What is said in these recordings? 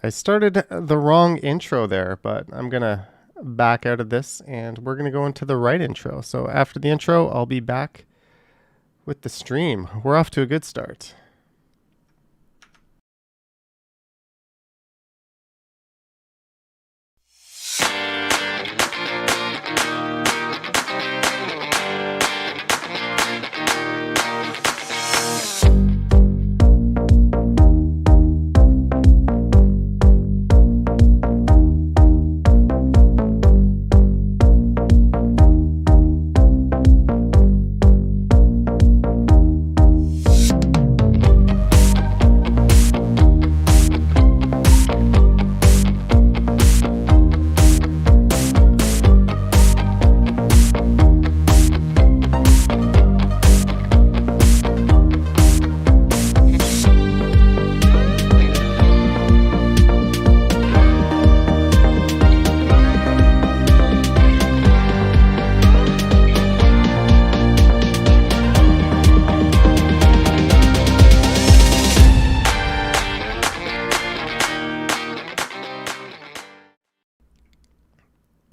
I started the wrong intro there, but I'm going to back out of this and we're going to go into the right intro. So after the intro, I'll be back with the stream. We're off to a good start.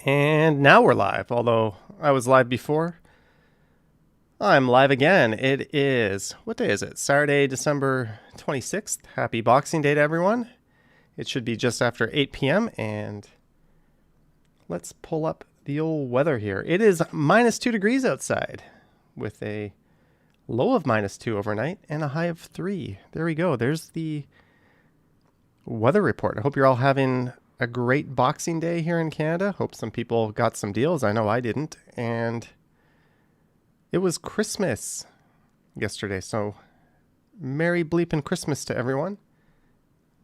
And now we're live, although I was live before. I'm live again. It is, what day is it? Saturday, December 26th. Happy Boxing Day to everyone. It should be just after 8 p.m. and let's pull up the old weather here. It is minus 2 degrees outside with a low of minus 2 overnight and a high of 3. There we go. There's the weather report. I hope you're all having a great Boxing Day here in Canada. Hope some people got some deals. I know I didn't. And it was Christmas yesterday. So Merry bleeping Christmas to everyone.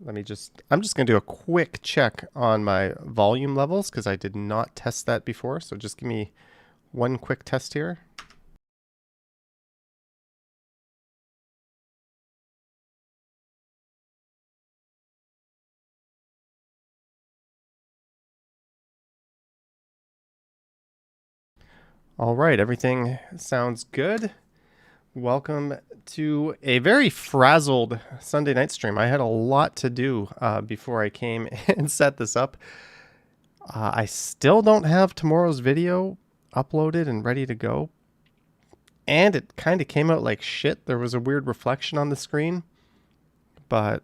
I'm just going to do a quick check on my volume levels because I did not test that before. So just give me one quick test here. All right, everything sounds good. Welcome to a very frazzled Sunday night stream. I had a lot to do before I came and set this up. I still don't have tomorrow's video uploaded and ready to go. And it kind of came out like shit. There was a weird reflection on the screen. But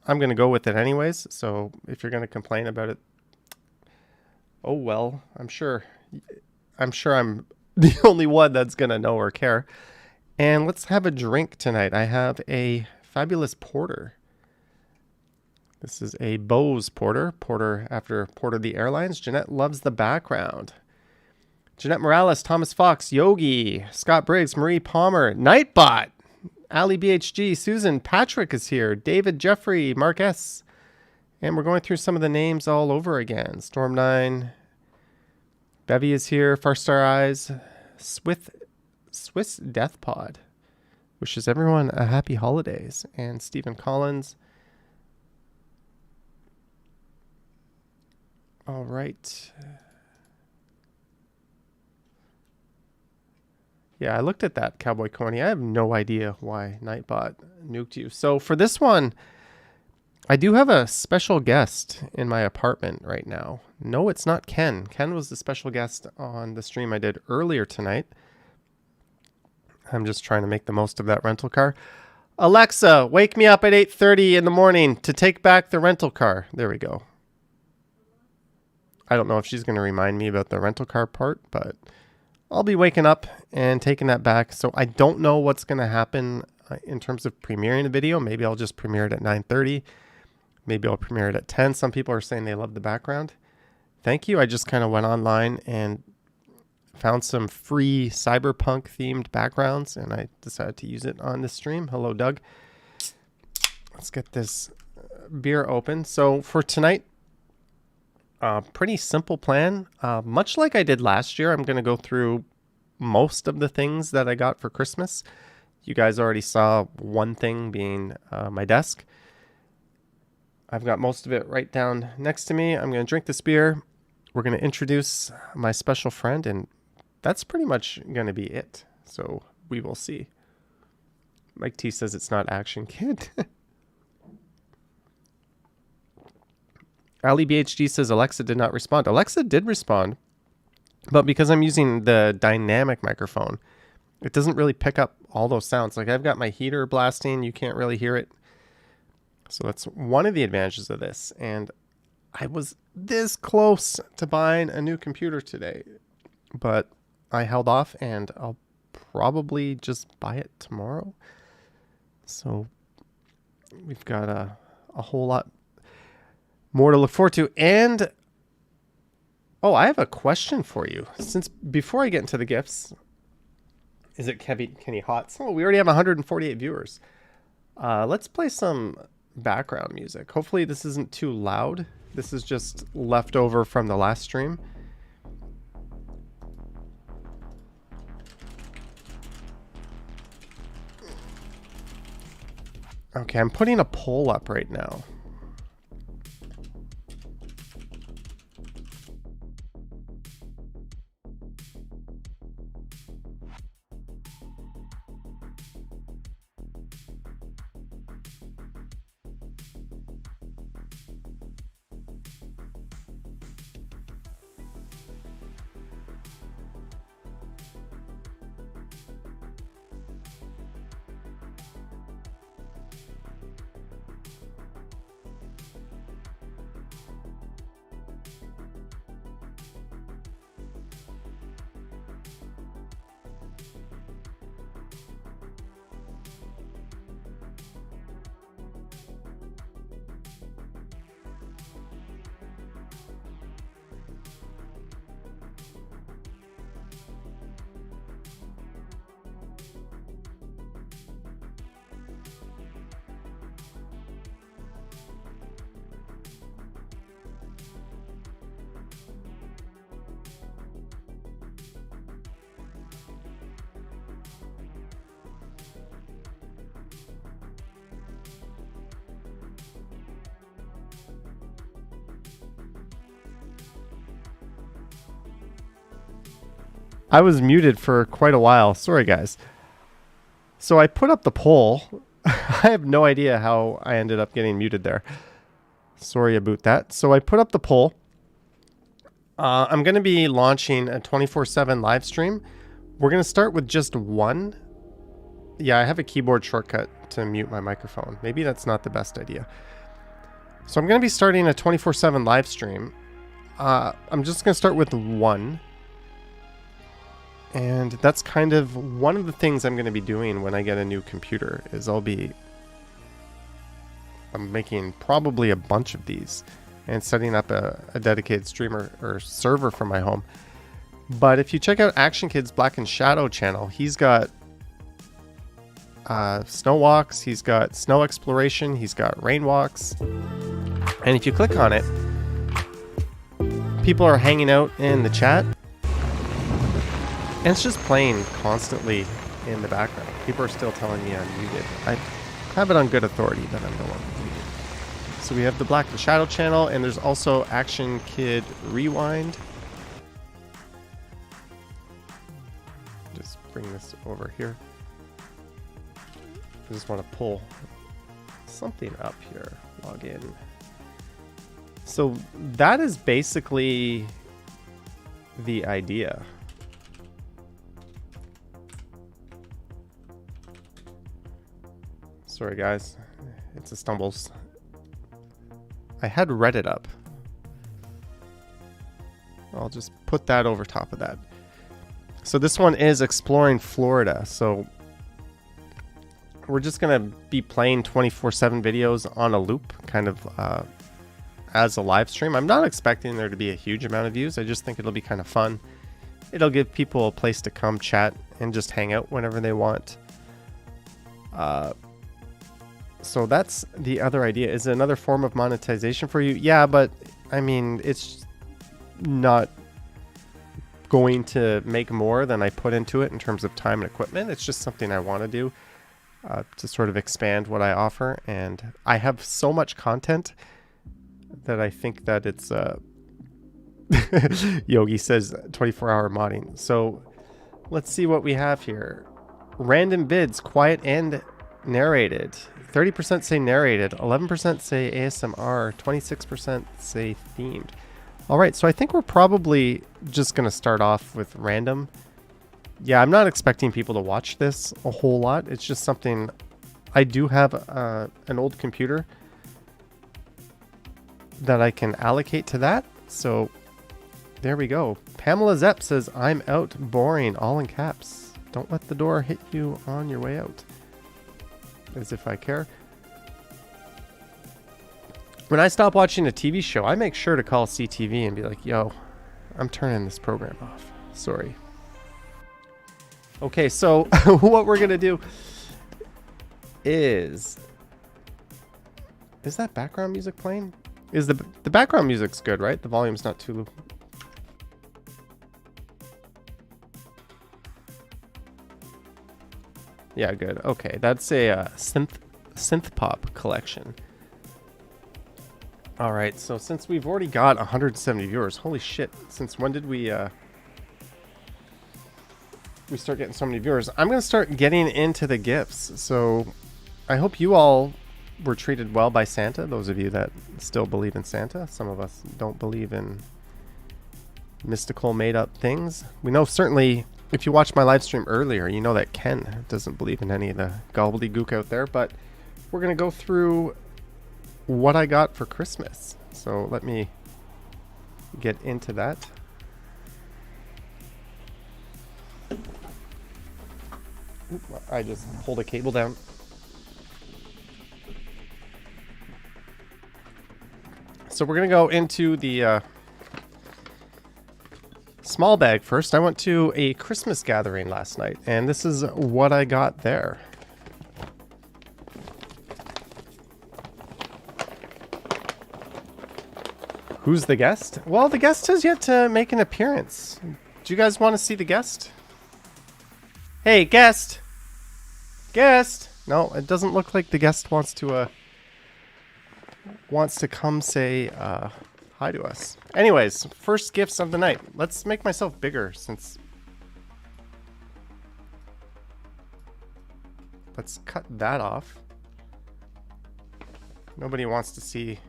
I'm going to go with it anyways. So if you're going to complain about it, oh well, I'm sure I'm the only one that's going to know or care. And let's have a drink tonight. I have a fabulous porter. This is a Bose porter. Porter after Porter the Airlines. Jeanette loves the background. Jeanette Morales, Thomas Fox, Yogi, Scott Briggs, Marie Palmer, Nightbot, Ali BHG, Susan, Patrick is here, David Jeffrey, Mark S. And we're going through some of the names all over again. Storm 9, Bevy is here, Far Star Eyes, Swiss Death Pod wishes everyone a happy holidays, and Stephen Collins. All right. Yeah, I looked at that, Cowboy Coney. I have no idea why Nightbot nuked you. So for this one, I do have a special guest in my apartment right now. No, it's not Ken. Ken was the special guest on the stream I did earlier tonight. I'm just trying to make the most of that rental car. Alexa, wake me up at 8:30 in the morning to take back the rental car. There we go. I don't know if she's going to remind me about the rental car part, but I'll be waking up and taking that back. So I don't know what's going to happen in terms of premiering the video. Maybe I'll just premiere it at 9:30. Maybe I'll premiere it at 10. Some people are saying they love the background. Thank you. I just kind of went online and found some free cyberpunk themed backgrounds and I decided to use it on this stream. Hello, Doug. Let's get this beer open. So for tonight, pretty simple plan. Much like I did last year, I'm going to go through most of the things that I got for Christmas. You guys already saw one thing being my desk. I've got most of it right down next to me. I'm going to drink this beer. We're going to introduce my special friend, and that's pretty much going to be it. So we will see. Mike T says it's not Action Kid. Ali BHD says Alexa did not respond. Alexa did respond, but because I'm using the dynamic microphone, it doesn't really pick up all those sounds. Like I've got my heater blasting, you can't really hear it. So that's one of the advantages of this. And I was this close to buying a new computer today, but I held off, and I'll probably just buy it tomorrow. So we've got a whole lot more to look forward to. And oh, I have a question for you. Since before I get into the gifts, is it Kenny Hot? Oh, we already have 148 viewers. Let's play some background music. Hopefully this isn't too loud. This is just leftover from the last stream. Okay, I'm putting a poll up right now. I was muted for quite a while. Sorry, guys. So I put up the poll. I have no idea how I ended up getting muted there. Sorry about that. So I put up the poll. I'm going to be launching a 24/7 live stream. We're going to start with just one. Yeah, I have a keyboard shortcut to mute my microphone. Maybe that's not the best idea. So I'm going to be starting a 24/7 live stream. I'm just going to start with one. And that's kind of one of the things I'm going to be doing when I get a new computer is I'm making probably a bunch of these and setting up a dedicated streamer or server for my home. But if you check out Action Kid's Black and Shadow channel, he's got snow walks, he's got snow exploration, he's got rain walks. And if you click on it, people are hanging out in the chat. And it's just playing constantly in the background. People are still telling me I'm muted. I have it on good authority that I'm no longer muted. So we have the Black and Shadow channel, and there's also Action Kid Rewind. Just bring this over here. I just want to pull something up here. Log in. So that is basically the idea. Sorry guys, it's a stumbles. I had Reddit up. I'll just put that over top of that. So this one is exploring Florida. So we're just gonna be playing 24/7 videos on a loop, kind of as a live stream. I'm not expecting there to be a huge amount of views. I just think it'll be kind of fun. It'll give people a place to come chat and just hang out whenever they want. So that's the other idea. Is it another form of monetization for you? Yeah, but I mean, it's not going to make more than I put into it in terms of time and equipment. It's just something I want to do to sort of expand what I offer. And I have so much content that I think that it's... Yogi says 24-hour modding. So let's see what we have here. Random bids, quiet and narrated. 30% say narrated. 11% say ASMR. 26% say themed. All right, so I think we're probably just going to start off with random. Yeah, I'm not expecting people to watch this a whole lot. It's just something... I do have an old computer that I can allocate to that. So there we go. Pamela Zepp says, I'm out, boring, all in caps. Don't let the door hit you on your way out. As if I care. When I stop watching a TV show, I make sure to call CTV and be like, yo, I'm turning this program off. Sorry. Okay, so what we're going to do is that background music playing? Is the background music's good, right? The volume's not too low. Yeah, good. Okay, that's a synth pop collection. All right, so since we've already got 170 viewers, holy shit! Since when did we start getting so many viewers? I'm gonna start getting into the gifts. So I hope you all were treated well by Santa. Those of you that still believe in Santa. Some of us don't believe in mystical made-up things. We know certainly. If you watched my live stream earlier, you know that Ken doesn't believe in any of the gobbledygook out there, but we're going to go through what I got for Christmas. So let me get into that. Oop, I just pulled a cable down. So we're going to go into the... small bag first. I went to a Christmas gathering last night, and this is what I got there. Who's the guest? Well, the guest has yet to make an appearance. Do you guys want to see the guest? Hey, guest! Guest! No, it doesn't look like the guest wants to come say hi to us. Anyways, first gifts of the night. Let's make myself bigger since... Let's cut that off. Nobody wants to see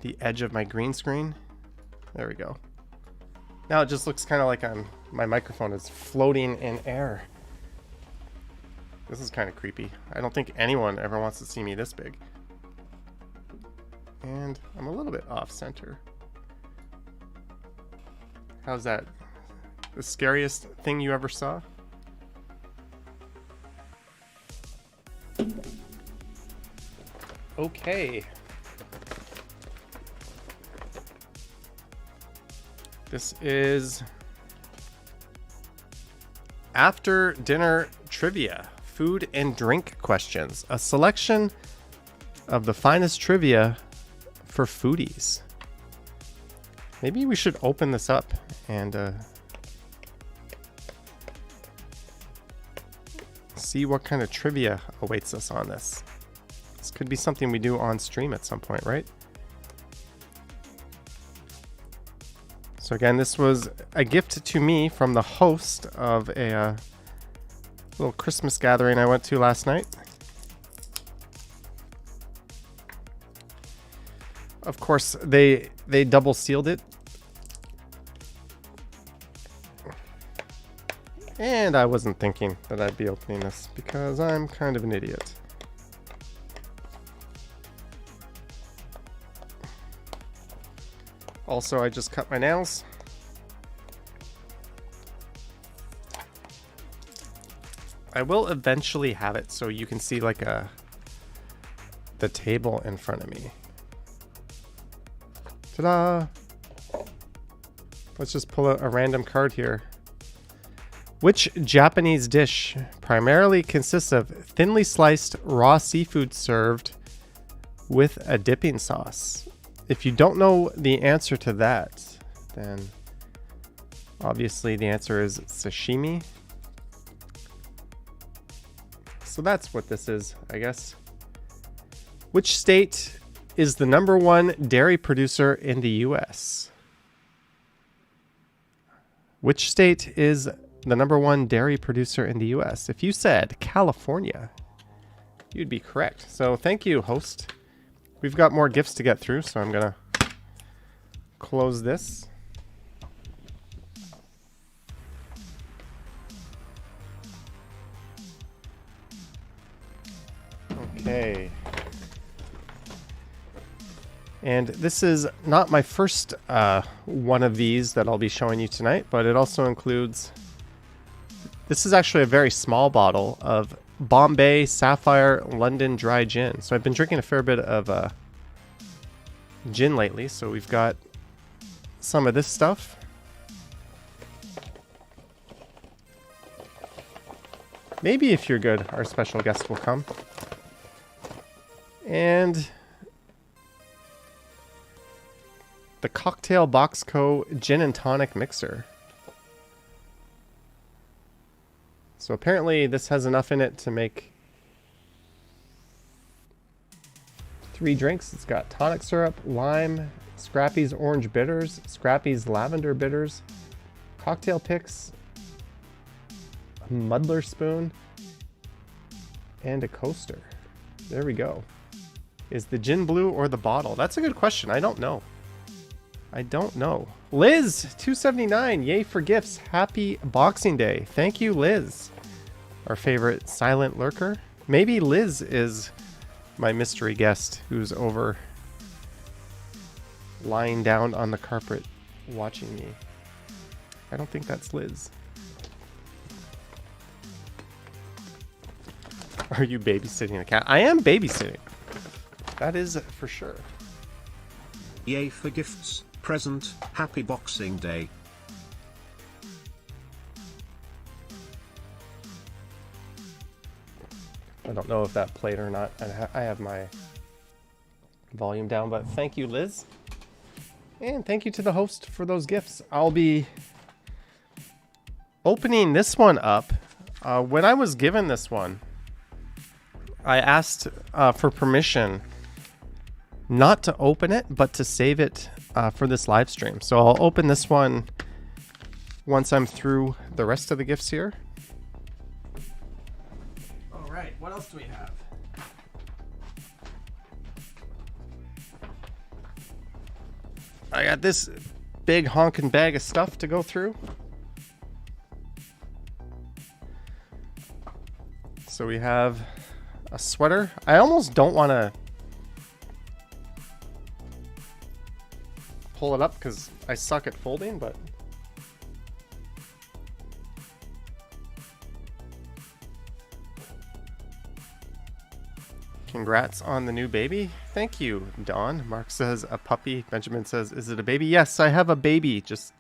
the edge of my green screen. There we go. Now it just looks kind of like my microphone is floating in air. This is kind of creepy. I don't think anyone ever wants to see me this big. And I'm a little bit off center. How's that? The scariest thing you ever saw? Okay. This is after dinner trivia, food and drink questions. A selection of the finest trivia for foodies. Maybe we should open this up and see what kind of trivia awaits us on this. This could be something we do on stream at some point, right? So again, this was a gift to me from the host of a little Christmas gathering I went to last night. Of course, they double sealed it. And I wasn't thinking that I'd be opening this because I'm kind of an idiot. Also, I just cut my nails. I will eventually have it so you can see like the table in front of me. Ta-da! Let's just pull out a random card here. Which Japanese dish primarily consists of thinly sliced raw seafood served with a dipping sauce? If you don't know the answer to that, then obviously the answer is sashimi. So that's what this is, I guess. Which state is the #1 dairy producer in the US? Which state is the #1 dairy producer in the US? If you said California, you'd be correct. So thank you, host. We've got more gifts to get through, so I'm going to close this. Okay. And this is not my first one of these that I'll be showing you tonight, but it also includes... This is actually a very small bottle of Bombay Sapphire London Dry Gin. So I've been drinking a fair bit of gin lately, so we've got some of this stuff. Maybe if you're good, our special guest will come. And the Cocktail Box Co. Gin and Tonic Mixer. So apparently this has enough in it to make 3 drinks. It's got tonic syrup, lime, Scrappy's orange bitters, Scrappy's lavender bitters, cocktail picks, a muddler spoon, and a coaster. There we go. Is the gin blue or the bottle? That's a good question. I don't know. I don't know. Liz, 279. Yay for gifts. Happy Boxing Day. Thank you, Liz. Our favorite silent lurker. Maybe Liz is my mystery guest who's over lying down on the carpet watching me. I don't think that's Liz. Are you babysitting a cat? I am babysitting. That is for sure. Yay for gifts. Present. Happy Boxing Day. I don't know if that played or not. I have my volume down, but thank you, Liz. And thank you to the host for those gifts. I'll be opening this one up. When I was given this one, I asked for permission not to open it, but to save it for this live stream. So I'll open this one once I'm through the rest of the gifts here. All right, what else do we have? I got this big honking bag of stuff to go through. So we have a sweater. I almost don't want to pull it up because I suck at folding, but congrats on the new baby. Thank you, Dawn. Mark says a puppy. Benjamin says, is it a baby? Yes, I have a baby just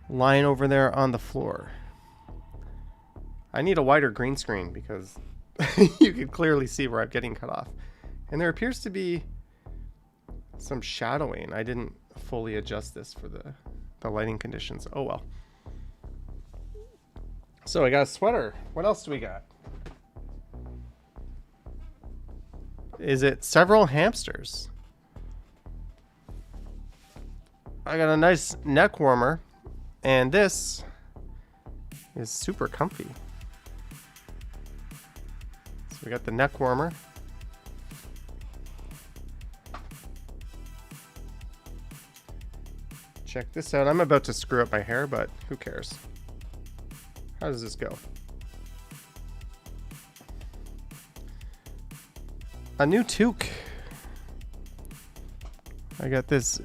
lying over there on the floor. I need a wider green screen because you can clearly see where I'm getting cut off. And there appears to be some shadowing. I didn't fully adjust this for the lighting conditions. Oh well. So I got a sweater. What else do we got? Is it several hamsters? I got a nice neck warmer, and this is super comfy. So we got the neck warmer. Check this out. I'm about to screw up my hair, but who cares? How does this go? A new toque. I got this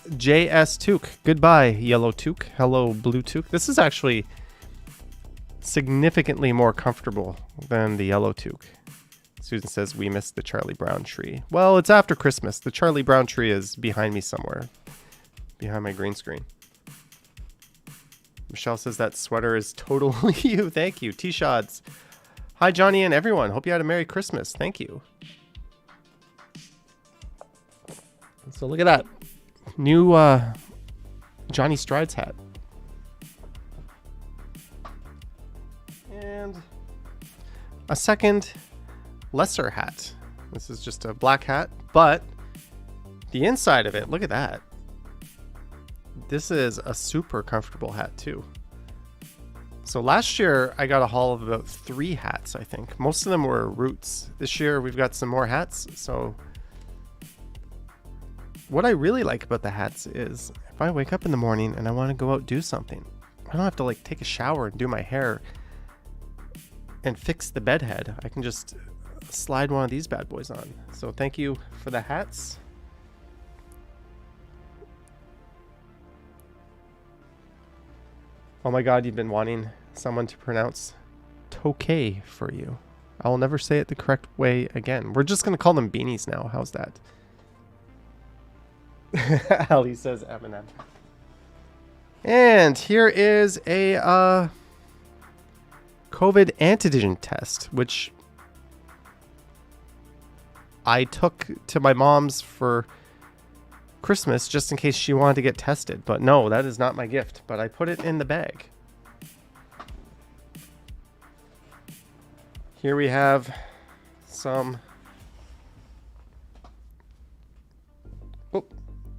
JS toque. Goodbye, yellow toque. Hello, blue toque. This is actually significantly more comfortable than the yellow toque. Susan says we missed the Charlie Brown tree. Well, it's after Christmas. The Charlie Brown tree is behind me somewhere. Behind my green screen. Michelle says that sweater is totally you. Thank you. T-Shots. Hi, Johnny and everyone. Hope you had a Merry Christmas. Thank you. So look at that. New Johnny Strides hat. And a second lesser hat. This is just a black hat, but the inside of it, look at that. This is a super comfortable hat too. So last year I got a haul of about 3 hats, I think. Most of them were roots. This year we've got some more hats. So what I really like about the hats is if I wake up in the morning and I want to go out do something, I don't have to like take a shower and do my hair and fix the bed head. I can just slide one of these bad boys on. So thank you for the hats. Oh my god, you've been wanting someone to pronounce Tokay for you. I will never say it the correct way again. We're just going to call them beanies now. How's that? Ali says Eminem. And here is a COVID antigen test, which I took to my mom's for Christmas just in case she wanted to get tested. But no, that is not my gift. But I put it in the bag. Here we have some... Oh,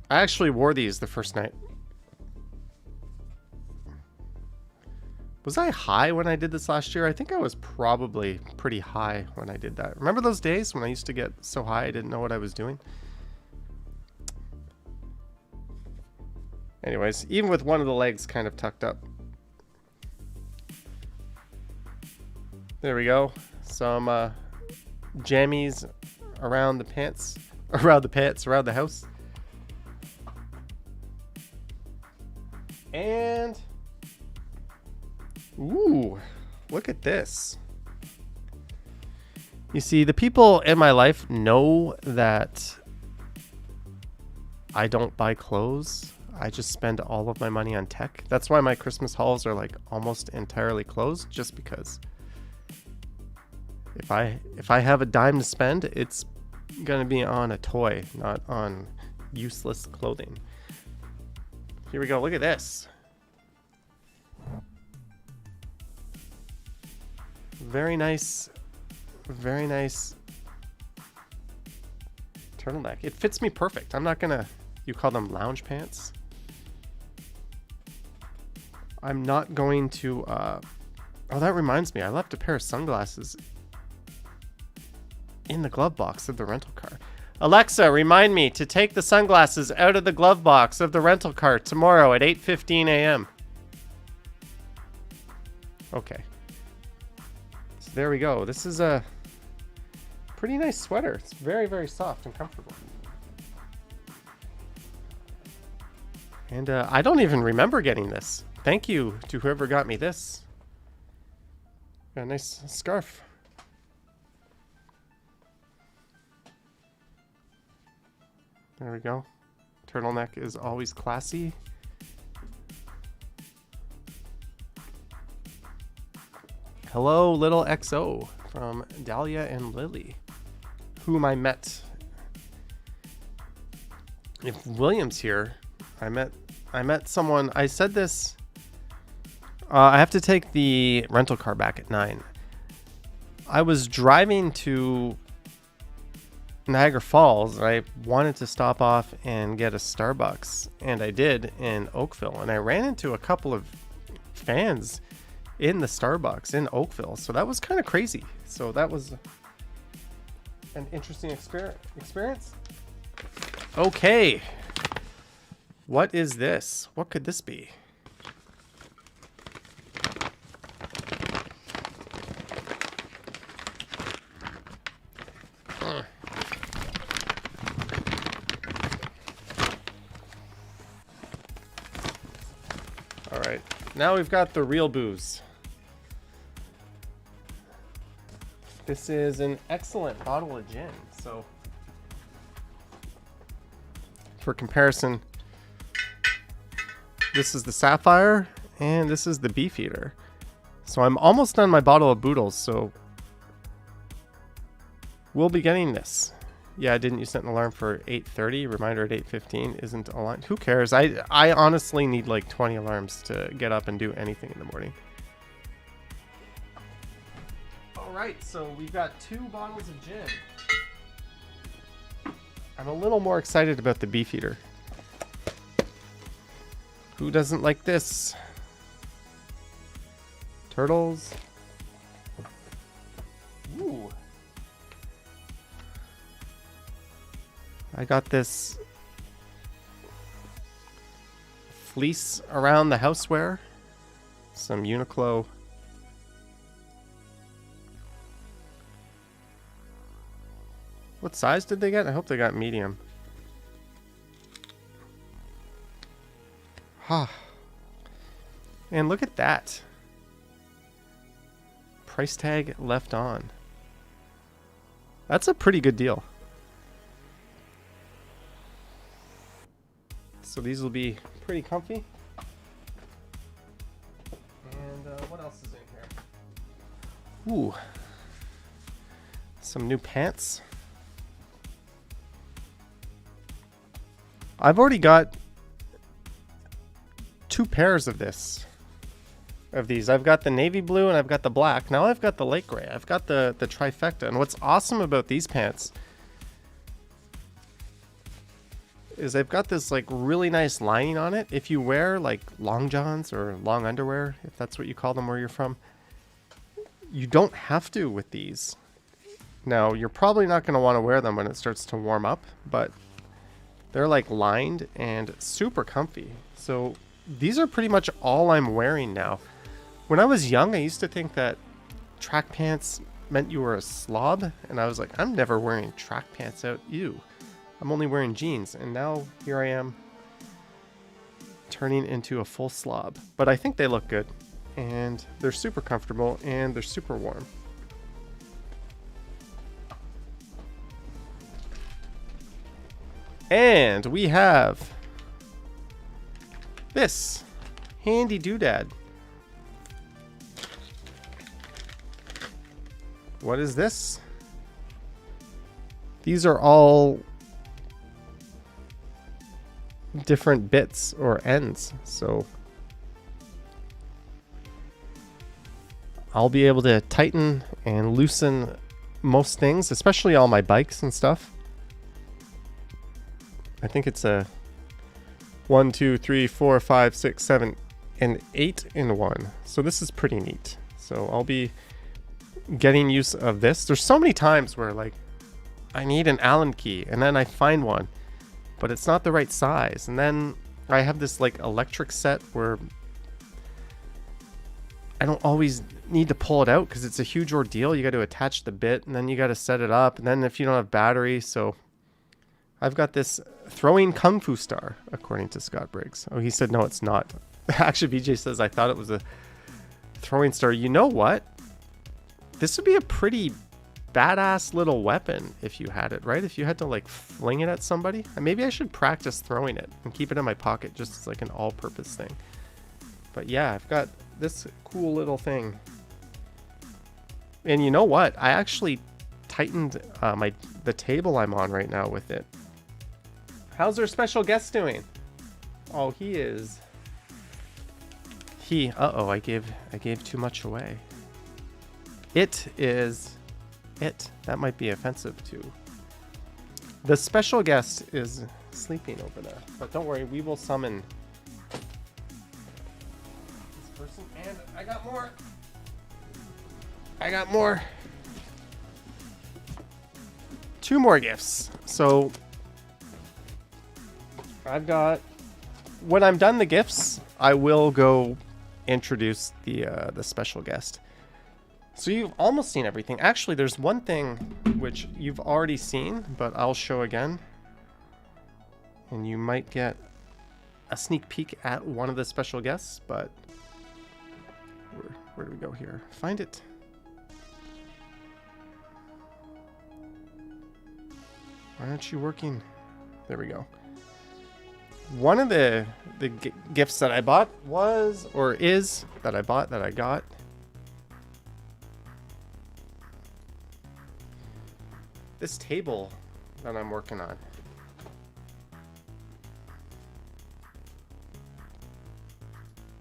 I actually wore these the first night. Was I high when I did this last year? I think I was probably pretty high when I did that. Remember those days when I used to get so high I didn't know what I was doing? Anyways, even with one of the legs kind of tucked up. There we go. Some jammies around the pants. Around the house. And... ooh, look at this. You see, the people in my life know that I don't buy clothes. I just spend all of my money on tech. That's why my Christmas hauls are like almost entirely closed, just because if I have a dime to spend, it's gonna be on a toy, not on useless clothing. Here we go. Look at this. Very nice turtleneck. It fits me perfect. I'm not gonna, you call them lounge pants. I'm not going to, oh, that reminds me, I left a pair of sunglasses in the glove box of the rental car. Alexa, remind me to take the sunglasses out of the glove box of the rental car tomorrow at 8:15 a.m. Okay. So there we go. This is a pretty nice sweater. It's very, very soft and comfortable. And I don't even remember getting this. Thank you to whoever got me this. Got a nice scarf. There we go. Turtleneck is always classy. Hello, little XO from Dahlia and Lily, whom I met. If William's here, I met someone. I said this. I have to take the rental car back at 9. I was driving to Niagara Falls. I wanted to stop off and get a Starbucks, and I did in Oakville. And I ran into a couple of fans in the Starbucks in Oakville. So that was kind of crazy. So that was an interesting experience. Okay. What is this? What could this be? All right. Now we've got the real booze. This is an excellent bottle of gin. So, for comparison, this is the Sapphire, and this is the Beefeater. So I'm almost done my bottle of Boodles, so we'll be getting this. Yeah, didn't you set an alarm for 8:30? Reminder at 8:15 isn't aligned. Who cares? I honestly need like 20 alarms to get up and do anything in the morning. All right, so we've got 2 bottles of gin. I'm a little more excited about the Beefeater. Who doesn't like this? Turtles. Ooh. I got this fleece around the houseware. Some Uniqlo. What size did they get? I hope they got medium. Ah. And look at that. Price tag left on. That's a pretty good deal. So these will be pretty comfy. And what else is in here? Ooh. Some new pants. I've already got 2 pairs of these. I've got the navy blue and I've got the black. Now I've got the light gray. I've got the trifecta. And what's awesome about these pants is they've got this like really nice lining on it. If you wear like long johns or long underwear, if that's what you call them where you're from, you don't have to with these. Now you're probably not going to want to wear them when it starts to warm up, but they're like lined and super comfy. So these are pretty much all I'm wearing now. When I was young, I used to think that track pants meant you were a slob. And I was like, I'm never wearing track pants out. Ew. I'm only wearing jeans. And now here I am turning into a full slob. But I think they look good. And they're super comfortable and they're super warm. And we have this handy doodad. What is this? These are all different bits or ends. So I'll be able to tighten and loosen most things, especially all my bikes and stuff. I think it's a 1, 2, 3, 4, 5, 6, 7, and 8 in one. So this is pretty neat. So I'll be getting use of this. There's so many times where like I need an Allen key and then I find one, but it's not the right size. And then I have this like electric set where I don't always need to pull it out because it's a huge ordeal. You got to attach the bit and then you got to set it up. And then if you don't have battery, so I've got this throwing kung fu star, according to Scott Briggs. Oh, he said, no, it's not. Actually, BJ says, I thought it was a throwing star. You know what? This would be a pretty badass little weapon if you had it, right? If you had to like fling it at somebody. And maybe I should practice throwing it and keep it in my pocket just as like an all-purpose thing. But yeah, I've got this cool little thing. And you know what? I actually tightened the table I'm on right now with it. How's our special guest doing? Oh, uh-oh, I gave too much away. It. That might be offensive too. The special guest is sleeping over there. But don't worry, we will summon this person. And I got more. 2 more gifts. So I've got, when I'm done the gifts, I will go introduce the special guest. So you've almost seen everything. Actually, there's one thing which you've already seen, but I'll show again. And you might get a sneak peek at one of the special guests, but where do we go here? Find it. Why aren't you working? There we go. One of the gifts that I bought that I got. This table that I'm working on.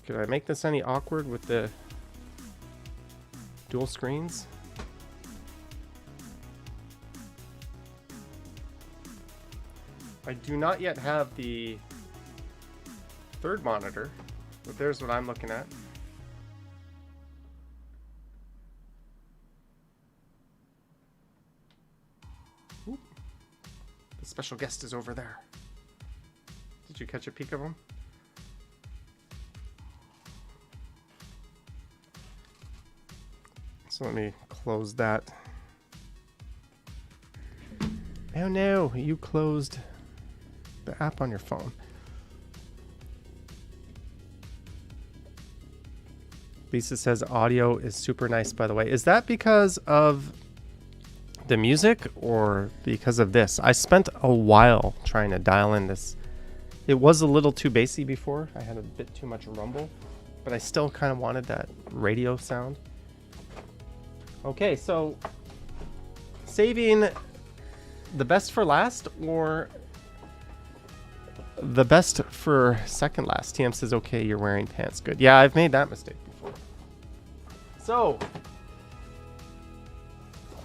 Could I make this any awkward with the dual screens? I do not yet have the 3rd monitor, but there's what I'm looking at. special guest is over there. Did you catch a peek of him? So let me close that. Oh no, you closed the app on your phone. Lisa says audio is super nice, by the way. Is that because of the music or because of this? I spent a while trying to dial in this. It was a little too bassy before. I had a bit too much rumble, but I still kind of wanted that radio sound. Okay, so saving the best for last or the best for second last? TM says, okay, you're wearing pants. Good. Yeah, I've made that mistake before. So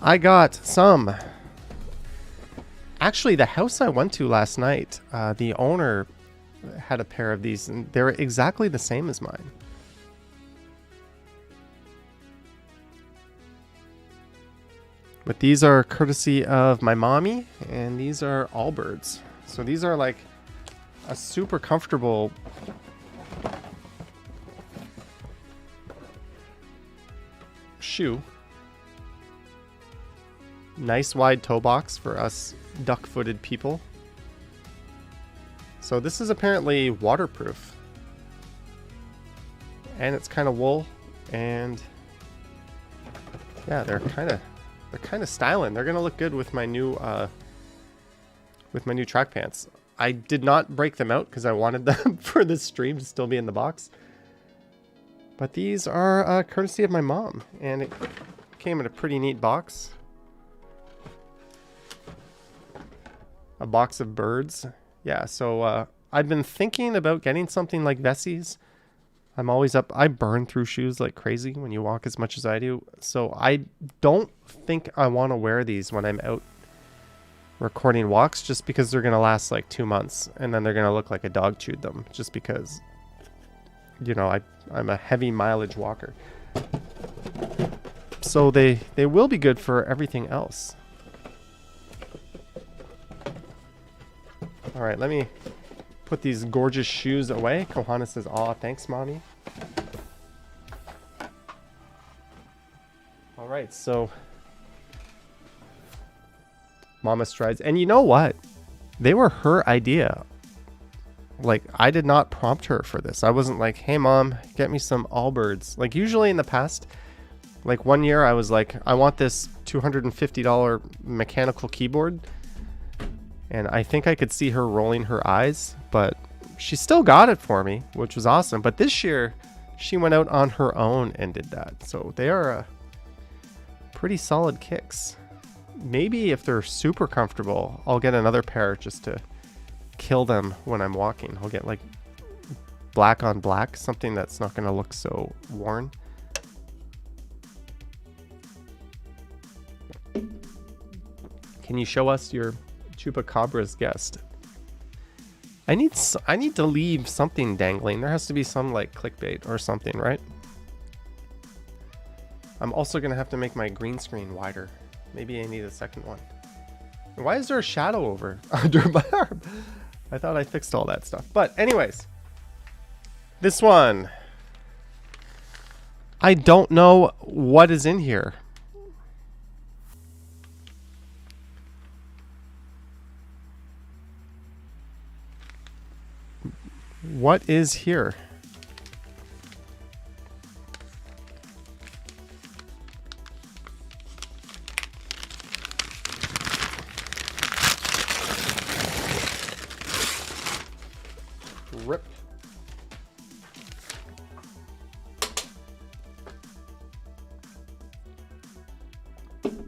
I got some. Actually, the house I went to last night, the owner had a pair of these, and they're exactly the same as mine. But these are courtesy of my mommy, and these are Allbirds. So these are like a super comfortable shoe. Nice wide toe box for us duck-footed people. So this is apparently waterproof. And it's kind of wool, and yeah, they're kind of styling. They're gonna look good with my new track pants. I did not break them out because I wanted them for this stream to still be in the box. But these are courtesy of my mom, and it came in a pretty neat box. A box of birds. Yeah, so I've been thinking about getting something like Vessi's. I'm always up. I burn through shoes like crazy when you walk as much as I do. So I don't think I want to wear these when I'm out recording walks, just because they're going to last like 2 months and then they're going to look like a dog chewed them, just because, you know, I'm a heavy mileage walker. So they will be good for everything else. All right, let me put these gorgeous shoes away. Kohana says, aw, thanks, mommy. All right, so Mama Strides. And you know what? They were her idea. Like, I did not prompt her for this. I wasn't like, hey, Mom, get me some Allbirds. Like, usually in the past, like one year I was like, I want this $250 mechanical keyboard. And I think I could see her rolling her eyes, but she still got it for me, which was awesome. But this year, she went out on her own and did that. So they are pretty solid kicks. Maybe if they're super comfortable, I'll get another pair just to kill them when I'm walking. I'll get like black on black, something that's not going to look so worn. Can you show us your Chupacabra's guest? I need to leave something dangling. There has to be some like clickbait or something, right? I'm also gonna have to make my green screen wider. Maybe I need a second one. Why is there a shadow over under my arm? I thought I fixed all that stuff. But anyways, this one, I don't know what is in here. What is here? Rip.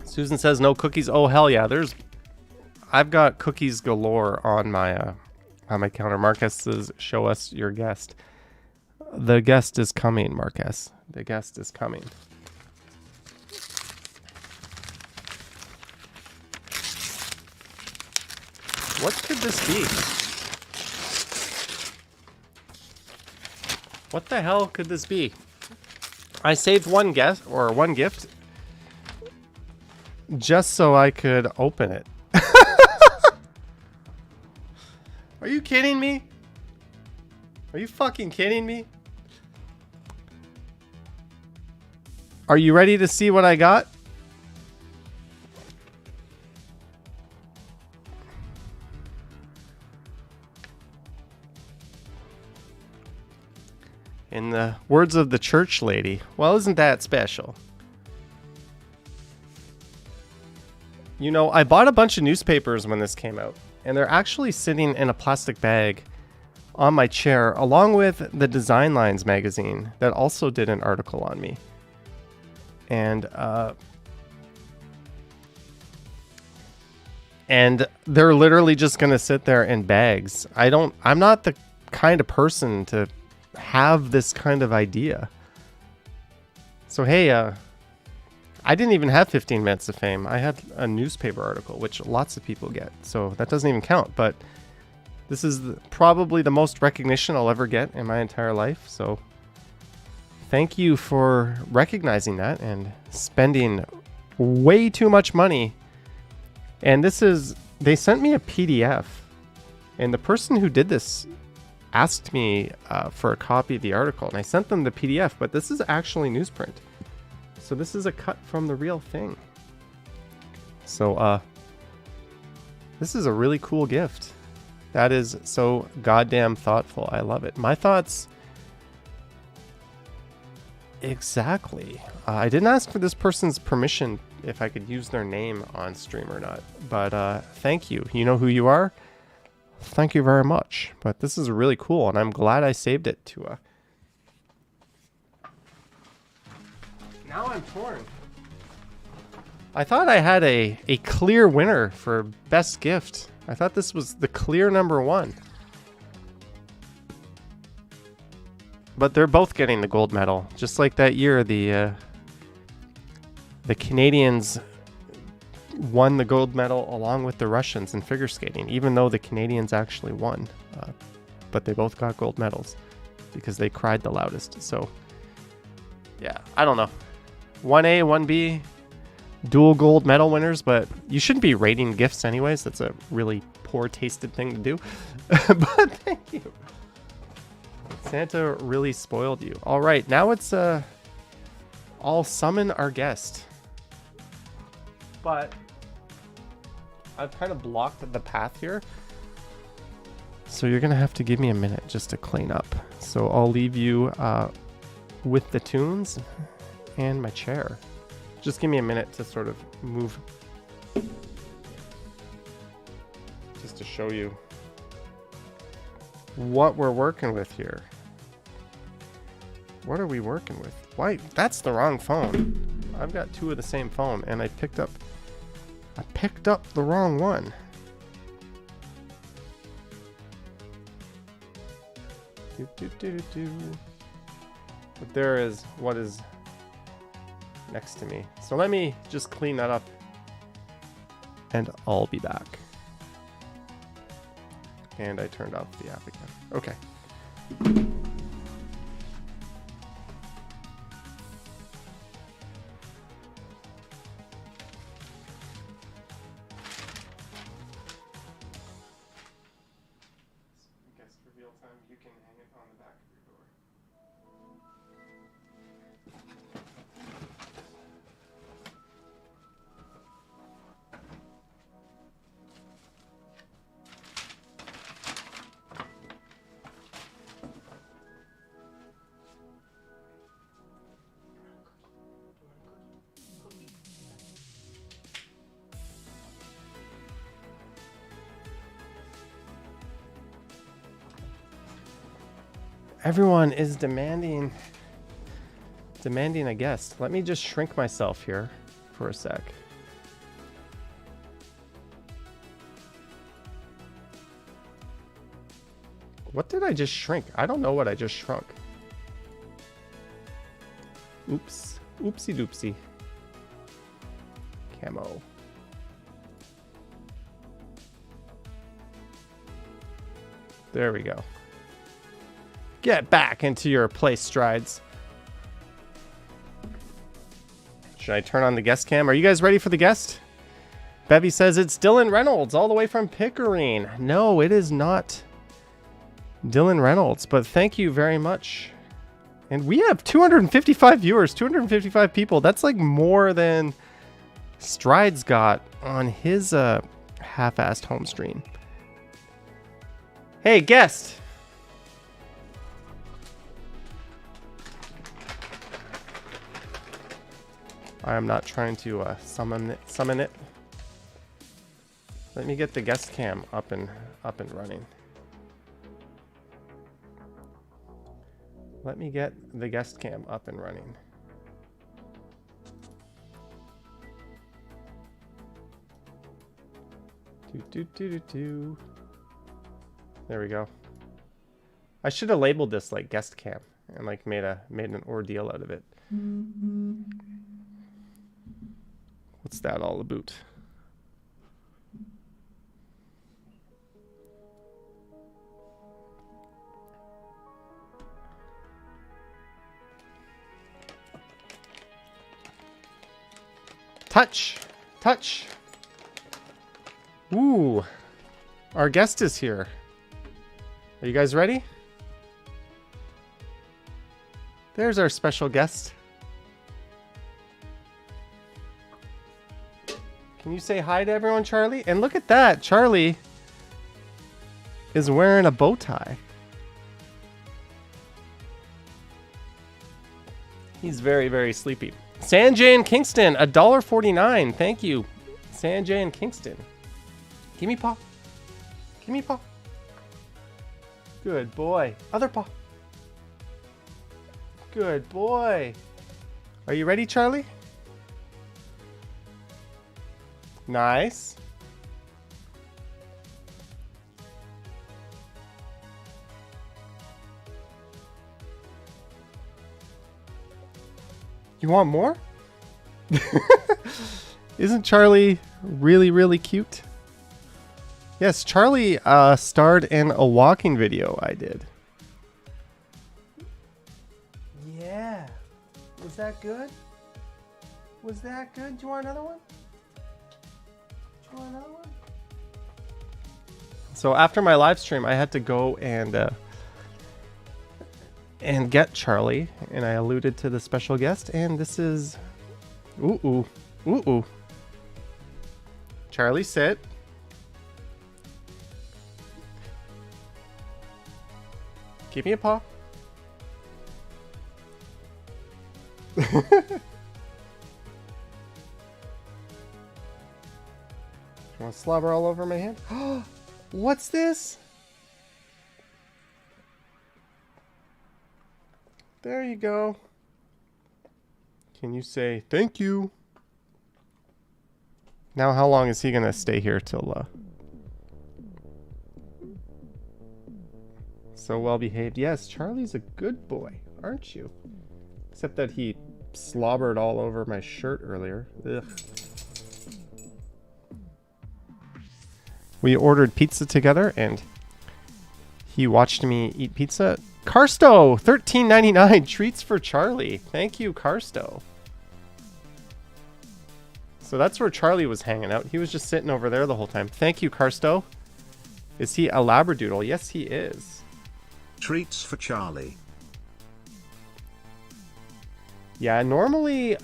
Susan says no cookies. Oh hell yeah! I've got cookies galore on my counter. Marcus says, show us your guest. The guest is coming, Marcus. The guest is coming. What could this be? What the hell could this be? I saved one guest or one gift just so I could open it. kidding me? Are you fucking kidding me? Are you ready to see what I got? In the words of the church lady, well, isn't that special? You know, I bought a bunch of newspapers when this came out, and they're actually sitting in a plastic bag on my chair, along with the Design Lines magazine that also did an article on me. And they're literally just gonna sit there in bags. I'm not the kind of person to have this kind of idea. So hey, I didn't even have 15 minutes of fame. I had a newspaper article, which lots of people get, so that doesn't even count. But this is probably the most recognition I'll ever get in my entire life. So thank you for recognizing that and spending way too much money. And they sent me a PDF, and the person who did this asked me for a copy of the article, and I sent them the PDF, but this is actually newsprint. So this is a cut from the real thing. So this is a really cool gift. That is so goddamn thoughtful. I love it. My thoughts. Exactly. I didn't ask for this person's permission if I could use their name on stream or not, but thank you. You know who you are? Thank you very much. But this is really cool, and I'm glad I saved it to Now I'm torn. I thought I had a clear winner for best gift. I thought this was the clear number one. But they're both getting the gold medal. Just like that year, the Canadians won the gold medal along with the Russians in figure skating, even though the Canadians actually won. But they both got gold medals because they cried the loudest. So, yeah, I don't know. 1A, 1B, dual gold medal winners, but you shouldn't be rating gifts anyways. That's a really poor tasted thing to do. But thank you. Santa really spoiled you. All right, now it's I'll summon our guest. But I've kind of blocked the path here. So you're going to have to give me a minute just to clean up. So I'll leave you with the tunes and my chair. Just give me a minute to sort of move. Just to show you what we're working with here. What are we working with? Why? That's the wrong phone. I've got two of the same phone, and I picked up the wrong one. But there is what is next to me. So let me just clean that up, and I'll be back. And I turned off the app again. Okay. Guess reveal time, you can hang it on the back of your door. Everyone is demanding a guest. Let me just shrink myself here for a sec. What did I just shrink? I don't know what I just shrunk. Oops. Oopsie doopsie. Camo. There we go. Get back into your place strides. Should I turn on the guest cam? Are you guys ready for the guest? Bevy says it's Dylan Reynolds all the way from Pickering. No, it is not Dylan Reynolds. But thank you very much. And we have 255 viewers, 255 people. That's like more than Strides got on his half-assed home stream. Hey, guest. I am not trying to summon it. Let me get the guest cam up and running. Let me get the guest cam up and running. There we go. I should have labeled this like guest cam and like made an ordeal out of it. What's that all about? Touch. Ooh, our guest is here. Are you guys ready? There's our special guest. Can you say hi to everyone, Charlie? And look at that, Charlie is wearing a bow tie. He's very, very sleepy. Sanjay in Kingston, $1.49. Thank you, Sanjay in Kingston. Give me paw. Give me paw. Good boy. Other paw. Good boy. Are you ready, Charlie? Nice. You want more? Isn't Charlie really, really cute? Yes, Charlie starred in a walking video I did. Yeah. Was that good? Was that good? Do you want another one? Do you want another one? So after my live stream, I had to go and get Charlie, and I alluded to the special guest, and this is ooh. Charlie, sit. Give me a paw. You want to slobber all over my hand? What's this? There you go. Can you say thank you? Now, how long is he gonna stay here till? So well behaved. Yes, Charlie's a good boy, aren't you? Except that he slobbered all over my shirt earlier. Ugh. We ordered pizza together, and he watched me eat pizza. Carsto, $13.99 treats for Charlie. Thank you, Carsto. So that's where Charlie was hanging out. He was just sitting over there the whole time. Thank you, Carsto. Is he a Labradoodle? Yes, he is. Treats for Charlie. Yeah, normally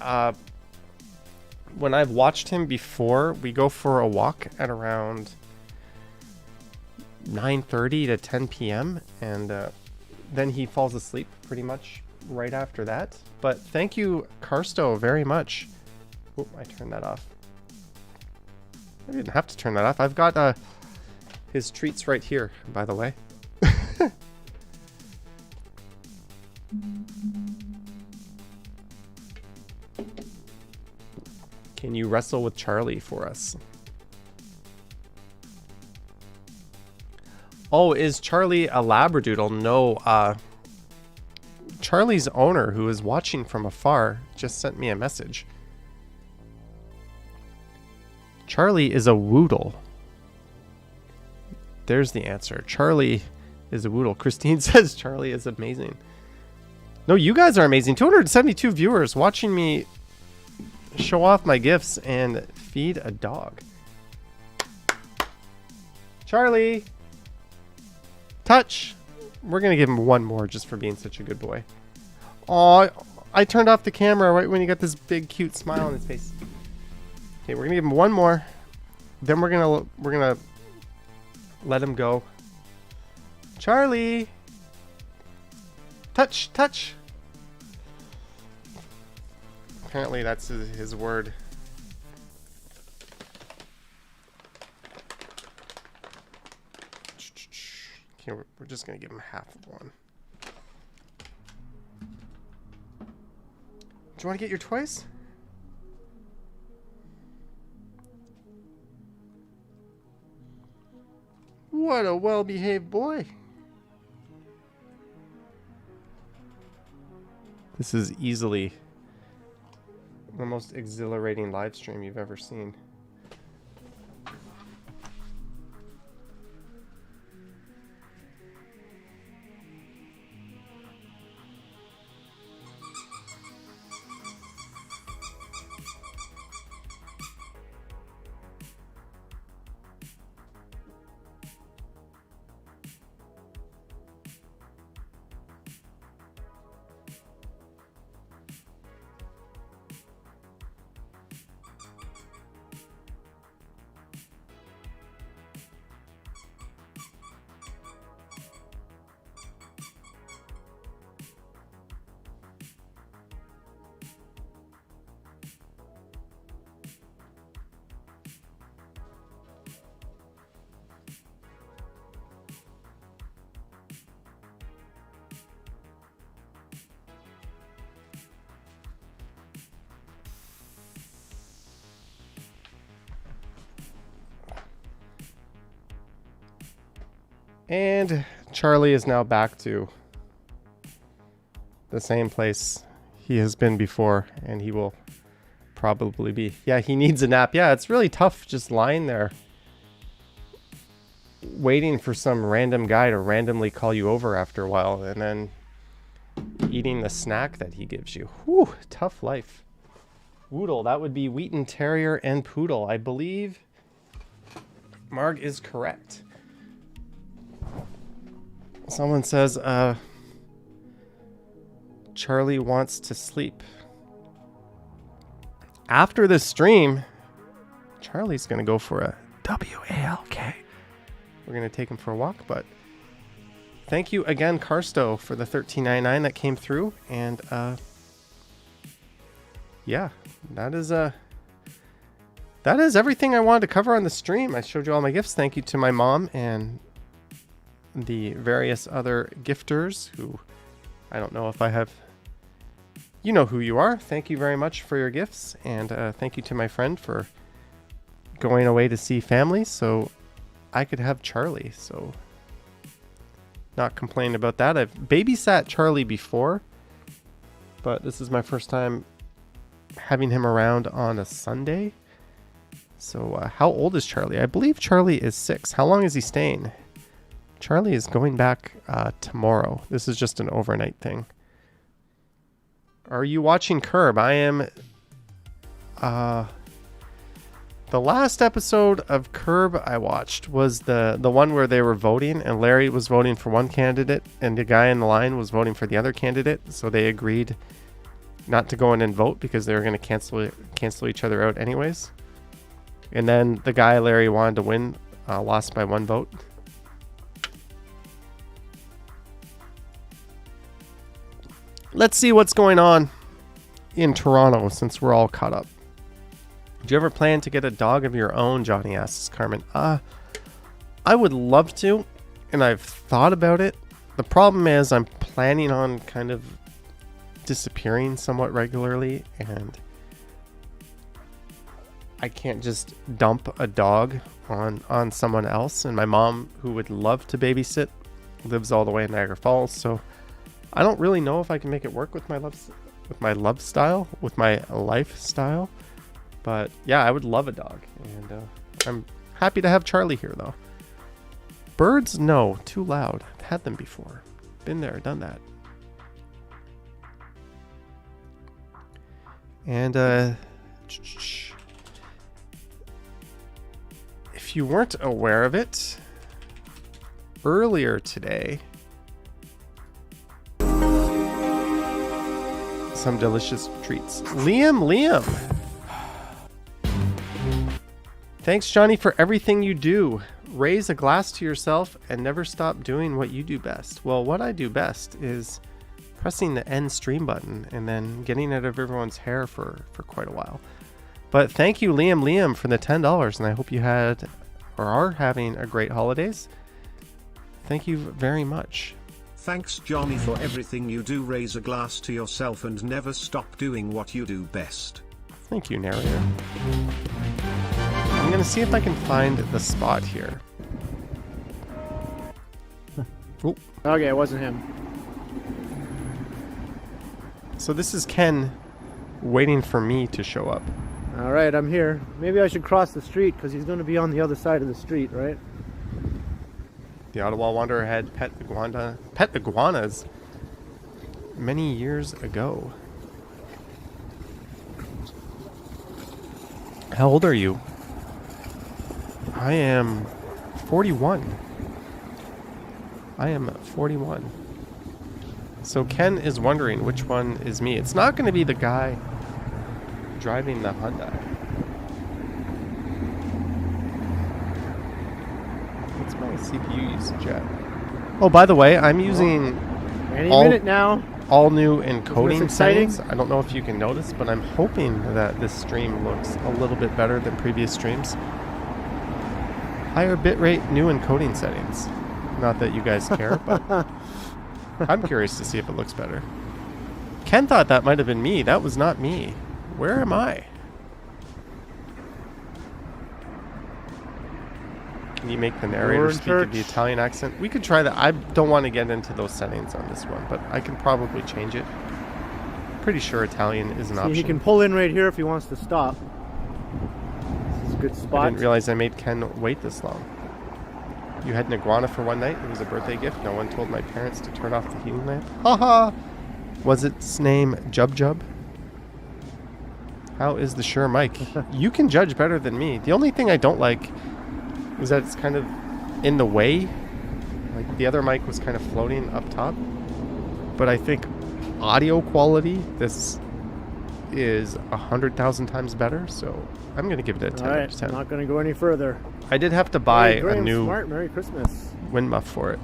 when I've watched him before, we go for a walk at around 9:30 to 10 p.m. and then he falls asleep pretty much right after that. But thank you, Carsto, very much. Oh, I turned that off. I didn't have to turn that off. I've got his treats right here, by the way. Can you wrestle with Charlie for us? Oh, is Charlie a Labradoodle? No, Charlie's owner, who is watching from afar, just sent me a message. Charlie is a Woodle. There's the answer. Charlie is a Woodle. Christine says Charlie is amazing. No, you guys are amazing. 272 viewers watching me show off my gifts and feed a dog. Charlie! Touch! We're going to give him one more just for being such a good boy. Aw, I turned off the camera right when he got this big, cute smile on his face. Okay, we're going to give him one more. Then we're going to let him go. Charlie! Touch, touch! Apparently that's his word. Okay, we're just going to give him half of one. Do you want to get your toys? What a well-behaved boy. This is easily the most exhilarating live stream you've ever seen. And Charlie is now back to the same place he has been before, and he will probably be. Yeah, he needs a nap. Yeah, it's really tough just lying there waiting for some random guy to randomly call you over after a while and then eating the snack that he gives you. Whew, tough life. Woodle, that would be Wheaton Terrier and Poodle. I believe Marg is correct. Someone says, Charlie wants to sleep. After this stream, Charlie's going to go for a WALK. We're going to take him for a walk, but thank you again, Carsto, for the $13.99 that came through. And, yeah, that is everything I wanted to cover on the stream. I showed you all my gifts. Thank you to my mom and the various other gifters who I don't know if I have. You know who you are. Thank you very much for your gifts, and thank you to my friend for going away to see family so I could have Charlie. So not complaining about that. I've babysat Charlie before, but this is my first time having him around on a Sunday. So how old is Charlie? I believe Charlie is 6. How long is he staying? Charlie is going back tomorrow. This is just an overnight thing. Are you watching Curb? I am. The last episode of Curb I watched was the one where they were voting and Larry was voting for one candidate and the guy in the line was voting for the other candidate. So they agreed not to go in and vote because they were going to cancel each other out anyways. And then the guy Larry wanted to win lost by 1 vote. Let's see what's going on in Toronto since we're all caught up. Do you ever plan to get a dog of your own? Johnny asks Carmen. I would love to, and I've thought about it. The problem is I'm planning on kind of disappearing somewhat regularly, and I can't just dump a dog on someone else. And my mom, who would love to babysit, lives all the way in Niagara Falls, so I don't really know if I can make it work with my lifestyle. But yeah, I would love a dog, and I'm happy to have Charlie here though. Birds, no, too loud. I've had them before. Been there, done that. And if you weren't aware of it, earlier today some delicious treats. Liam. Thanks, Johnny, for everything you do. Raise a glass to yourself and never stop doing what you do best. Well, what I do best is pressing the end stream button and then getting out of everyone's hair for quite a while. But thank you, Liam, for the $10, and I hope you had or are having a great holidays. Thank you very much. Thanks, Johnny, for everything you do. Raise a glass to yourself and never stop doing what you do best. Thank you, narrator. I'm going to see if I can find the spot here. Oh. Okay, it wasn't him. So this is Ken waiting for me to show up. All right, I'm here. Maybe I should cross the street because he's going to be on the other side of the street, right? The Ottawa Wanderer had pet iguanas many years ago. How old are you? I am 41. I am 41. So Ken is wondering which one is me. It's not going to be the guy driving the Hyundai. What's my CPU usage at? Oh, by the way, I'm using Any minute now. all new encoding exciting? settings. I don't know if you can notice, but I'm hoping that this stream looks a little bit better than previous streams. Higher bitrate, new encoding settings. Not that you guys care, but I'm curious to see if it looks better. Ken thought that might have been me. That was not me. Where am I? Can you make the narrator speak in the Italian accent? We could try that. I don't want to get into those settings on this one, but I can probably change it. Pretty sure Italian is an option. He can pull in right here if he wants to stop. This is a good spot. I didn't realize I made Ken wait this long. You had an iguana for one night. It was a birthday gift. No one told my parents to turn off the heating lamp. Haha! Was its name Jub Jub? How is the Shure mic? You can judge better than me. The only thing I don't like is that it's kind of in the way. Like the other mic was kind of floating up top. But I think audio quality, this is 100,000 times better. So I'm going to give it a 10 All out right, of 10. I'm not going to go any further. I did have to buy Hey, Graham, a new Smart, Merry Christmas. wind muff for it.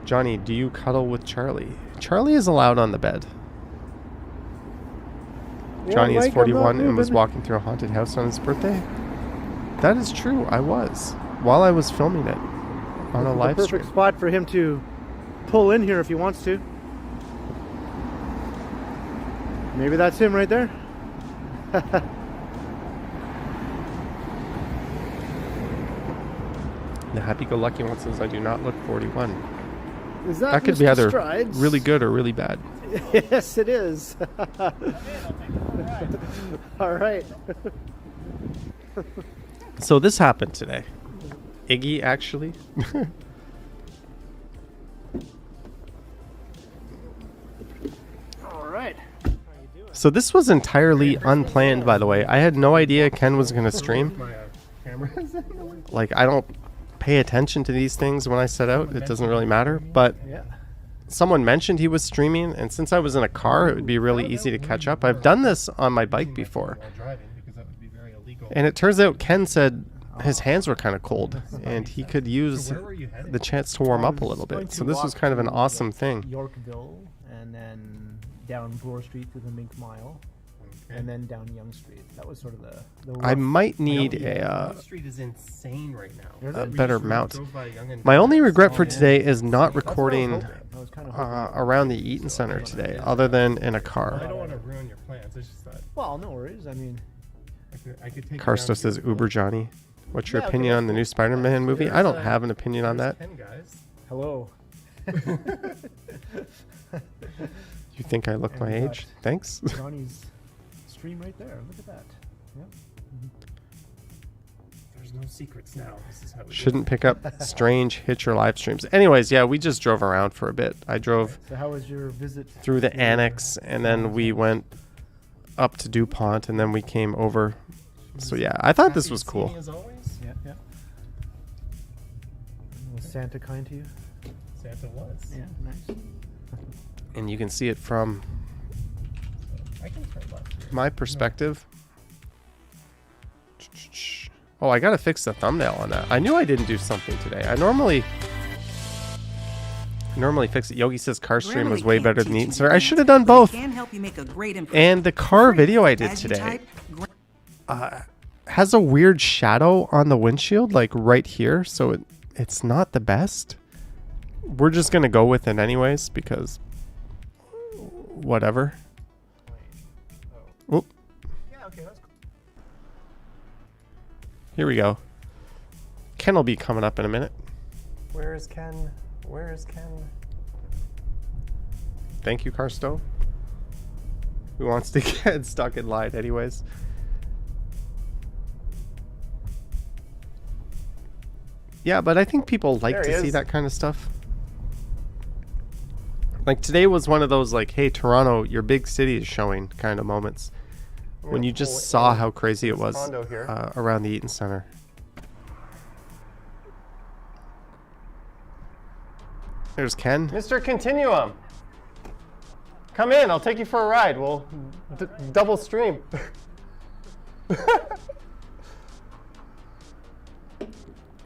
Johnny, do you cuddle with Charlie? Charlie is allowed on the bed. Yeah, Johnny is Mike, I'm 41 not and was moving. walking through a haunted house on his birthday. That is true. I was. While I was filming it on a live This is the perfect stream. spot for him to pull in here if he wants to. Maybe that's him right there. The happy-go-lucky one says, I do not look 41. Is that That could be Mr. either Strides? really good or really bad. Yes, it is. All right. So this happened today. Iggy, actually. All right. So this was entirely unplanned, by the way. I had no idea Ken was going to stream. Like, I don't pay attention to these things when I set out. It doesn't really matter. But Yeah. someone mentioned he was streaming, and since I was in a car, it would be really easy to catch up. I've done this on my bike before. And it turns out Ken said his hands were kind of cold, and he could use the chance to warm up a little bit. So this was kind of an awesome thing. Yorkville, and then down Bloor Street to the Mink Mile, and then down Yonge Street. That was sort of the I rough- might need a Street is insane right now. better mount. My only regret for today is not recording I was kind of around the Eaton Center today, other than in a I car. don't want to ruin your plans. I just thought well, no worries. I mean, I could take. Karsto says, Uber Johnny. What's your opinion on the new Spider-Man movie? I don't have an opinion on that. 10 guys. hello. You think I look And my we got age? Thanks. Johnny's stream right there. Look at that. Yep. There's no secrets now. This is how we Shouldn't pick up strange Hitcher live streams. Anyways, yeah, we just drove around for a bit. I drove So how was your visit through the to- annex, and then we went up to DuPont, and then we came over. So yeah, I thought this was cool. As always, Yeah, yeah. Was Santa kind to you? Santa was. Yeah, nice. And you can see it from I can turn left here. my perspective. Oh, I gotta fix the thumbnail on that. I knew I didn't do something today. I normally fix it. Yogi says car stream was way better than Eaton Center. I should have done both. And the car video I did today has a weird shadow on the windshield, like right here. So it's not the best. We're just gonna go with it anyways because whatever. Oop. Yeah, okay, that's cool. Here we go. Ken will be coming up in a minute. Where is Ken? Where is Ken? Thank you, Carsto. Who wants to get stuck in line anyways? Yeah, but I think people like to see that kind of stuff. Like today was one of those like, hey, Toronto, your big city is showing kind of moments. When you just saw how crazy it was around the Eaton Center. There's Ken. Mr. Continuum. Come in. I'll take you for a ride. We'll double stream.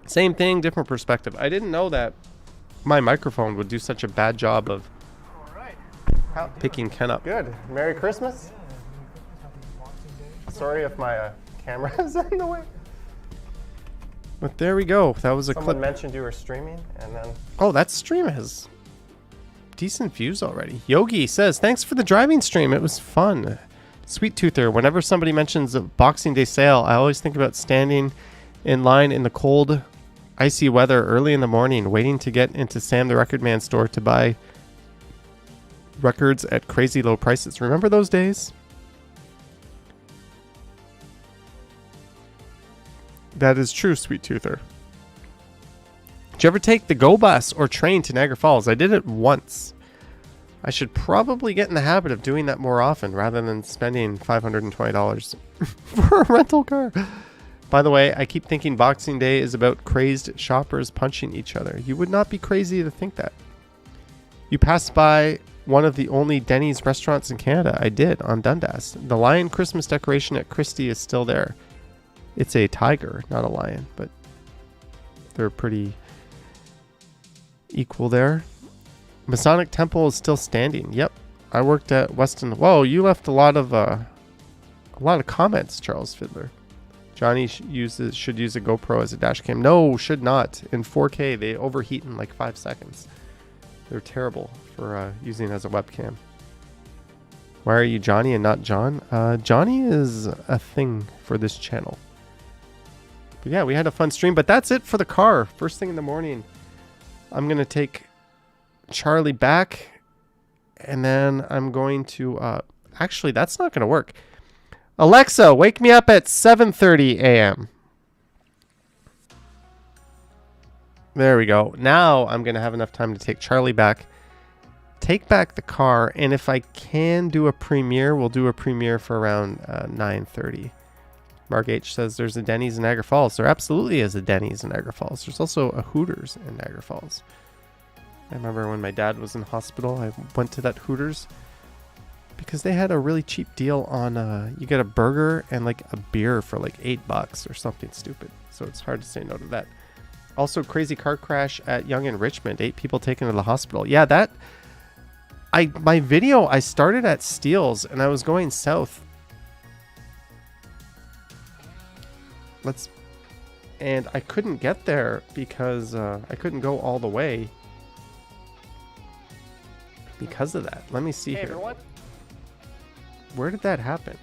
Same thing, different perspective. I didn't know that my microphone would do such a bad job of picking Ken up. Good. Merry Christmas. Sorry if my camera is in the way. But there we go. That was a clip. Someone mentioned you were streaming, and then... Oh, that stream has decent views already. Yogi says, thanks for the driving stream. It was fun. Sweet Toother, whenever somebody mentions a Boxing Day sale, I always think about standing in line in the cold, icy weather early in the morning, waiting to get into Sam the Record Man store to buy records at crazy low prices. Remember those days? That is true, Sweet Toother. Did you ever take the GO bus or train to Niagara Falls? I did it once. I should probably get in the habit of doing that more often rather than spending $520 for a rental car. By the way, I keep thinking Boxing Day is about crazed shoppers punching each other. You would not be crazy to think that. You passed by one of the only Denny's restaurants in Canada. I did, on Dundas. The lion Christmas decoration at Christie is still there. It's a tiger, not a lion, but they're pretty equal there. Masonic Temple is still standing. Yep, I worked at Weston. Whoa, you left a lot of comments, Charles Fiddler. Johnny should use a GoPro as a dash cam. No, should not. In 4K, they overheat in like 5 seconds. They're terrible for using as a webcam. Why are you Johnny and not John? Johnny is a thing for this channel. But yeah, we had a fun stream, but that's it for the car. First thing in the morning, I'm going to take Charlie back, and then I'm going to... actually, that's not going to work. Alexa, wake me up at 7:30 a.m. There we go. Now I'm going to have enough time to take Charlie back, take back the car, and if I can do a premiere, we'll do a premiere for around 9:30. Mark H says there's a Denny's in Niagara Falls. There absolutely is a Denny's in Niagara Falls. There's also a Hooters in Niagara Falls. I remember when my dad was in hospital, I went to that Hooters because they had a really cheap deal on you get a burger and like a beer for like $8 or something stupid. So it's hard to say no to that. Also, crazy car crash at Yonge and Richmond. 8 people taken to the hospital. Yeah, that... my video, I started at Steeles and I was going south. And I couldn't get there because I couldn't go all the way because of that. Let me see here. Everyone. Where did that happen?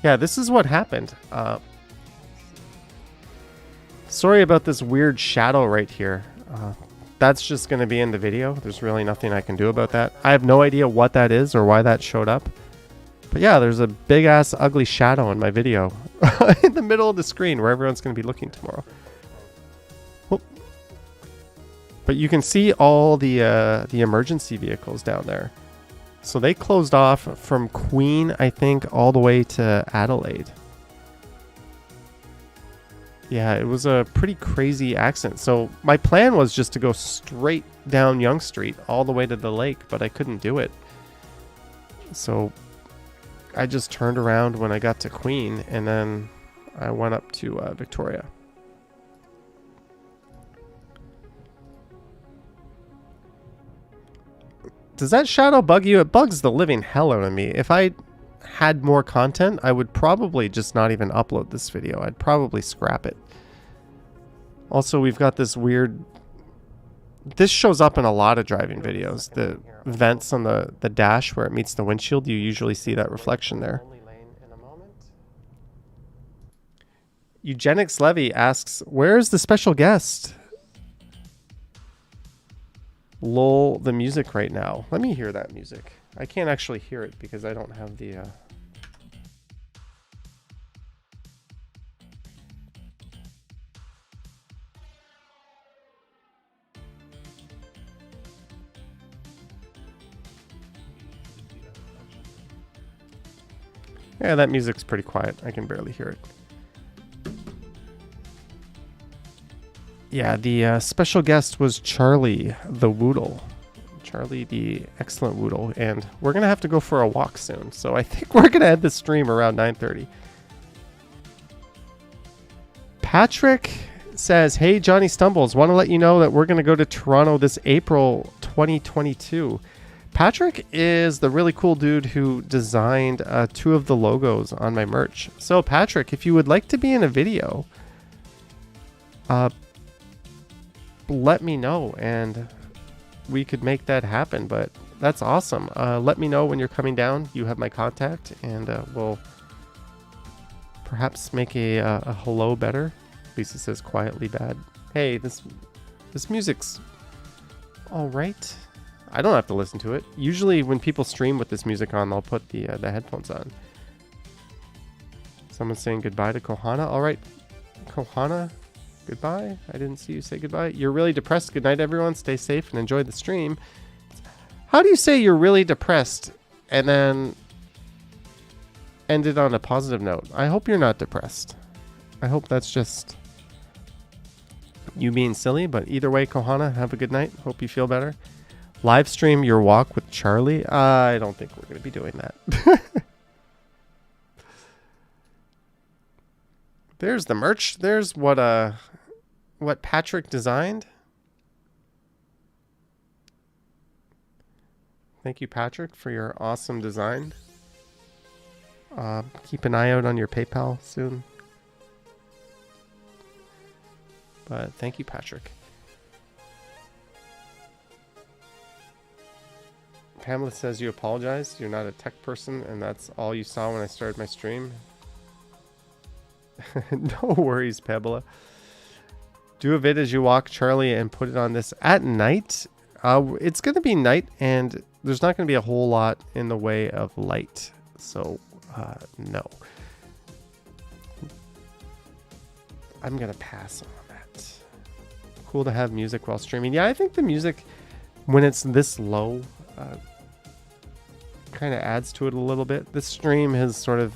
Yeah, this is what happened. Sorry about this weird shadow right here. That's just going to be in the video. There's really nothing I can do about that. I have no idea what that is or why that showed up. But yeah, there's a big ass ugly shadow in my video in the middle of the screen where everyone's going to be looking tomorrow. Whoop. But you can see all the emergency vehicles down there. So they closed off from Queen, I think, all the way to Adelaide. Yeah, it was a pretty crazy accident. So my plan was just to go straight down Yonge Street all the way to the lake, but I couldn't do it. So I just turned around when I got to Queen, and then I went up to Victoria. Does that shadow bug you? It bugs the living hell out of me. If I had more content, I would probably just not even upload this video. I'd probably scrap it. Also, we've got this weird... This shows up in a lot of driving videos. The vents on the dash where it meets the windshield, you usually see that reflection there. Eugenics Levy asks, where's the special guest? Lol, the music right now. Let me hear that music. I can't actually hear it because I don't have the... Yeah, that music's pretty quiet. I can barely hear it. Yeah, the special guest was Charlie the Woodle. Charlie the excellent Woodle. And we're going to have to go for a walk soon. So I think we're going to end the stream around 9:30. Patrick says, hey, Johnny Stumbles. Want to let you know that we're going to go to Toronto this April 2022. Patrick is the really cool dude who designed 2 of the logos on my merch. So Patrick, if you would like to be in a video, let me know and we could make that happen. But that's awesome. Let me know when you're coming down. You have my contact, and we'll perhaps make a hello better. Lisa says quietly bad. Hey, this music's all right. I don't have to listen to it. Usually when people stream with this music on, they'll put the headphones on. Someone's saying goodbye to Kohana. All right, Kohana, goodbye. I didn't see you say goodbye. You're really depressed. Good night, everyone. Stay safe and enjoy the stream. How do you say you're really depressed and then end it on a positive note? I hope you're not depressed. I hope that's just you being silly. But either way, Kohana, have a good night. Hope you feel better. Live stream your walk with Charlie. I don't think we're going to be doing that. There's the merch. There's what Patrick designed. Thank you, Patrick, for your awesome design. Keep an eye out on your PayPal soon. But thank you, Patrick. Pamela says you apologize. You're not a tech person, and that's all you saw when I started my stream. No worries, Pamela. Do a vid as you walk, Charlie, and put it on this at night. It's going to be night, and there's not going to be a whole lot in the way of light. So, no. I'm going to pass on that. Cool to have music while streaming. Yeah, I think the music, when it's this low, kind of adds to it a little bit. This stream has sort of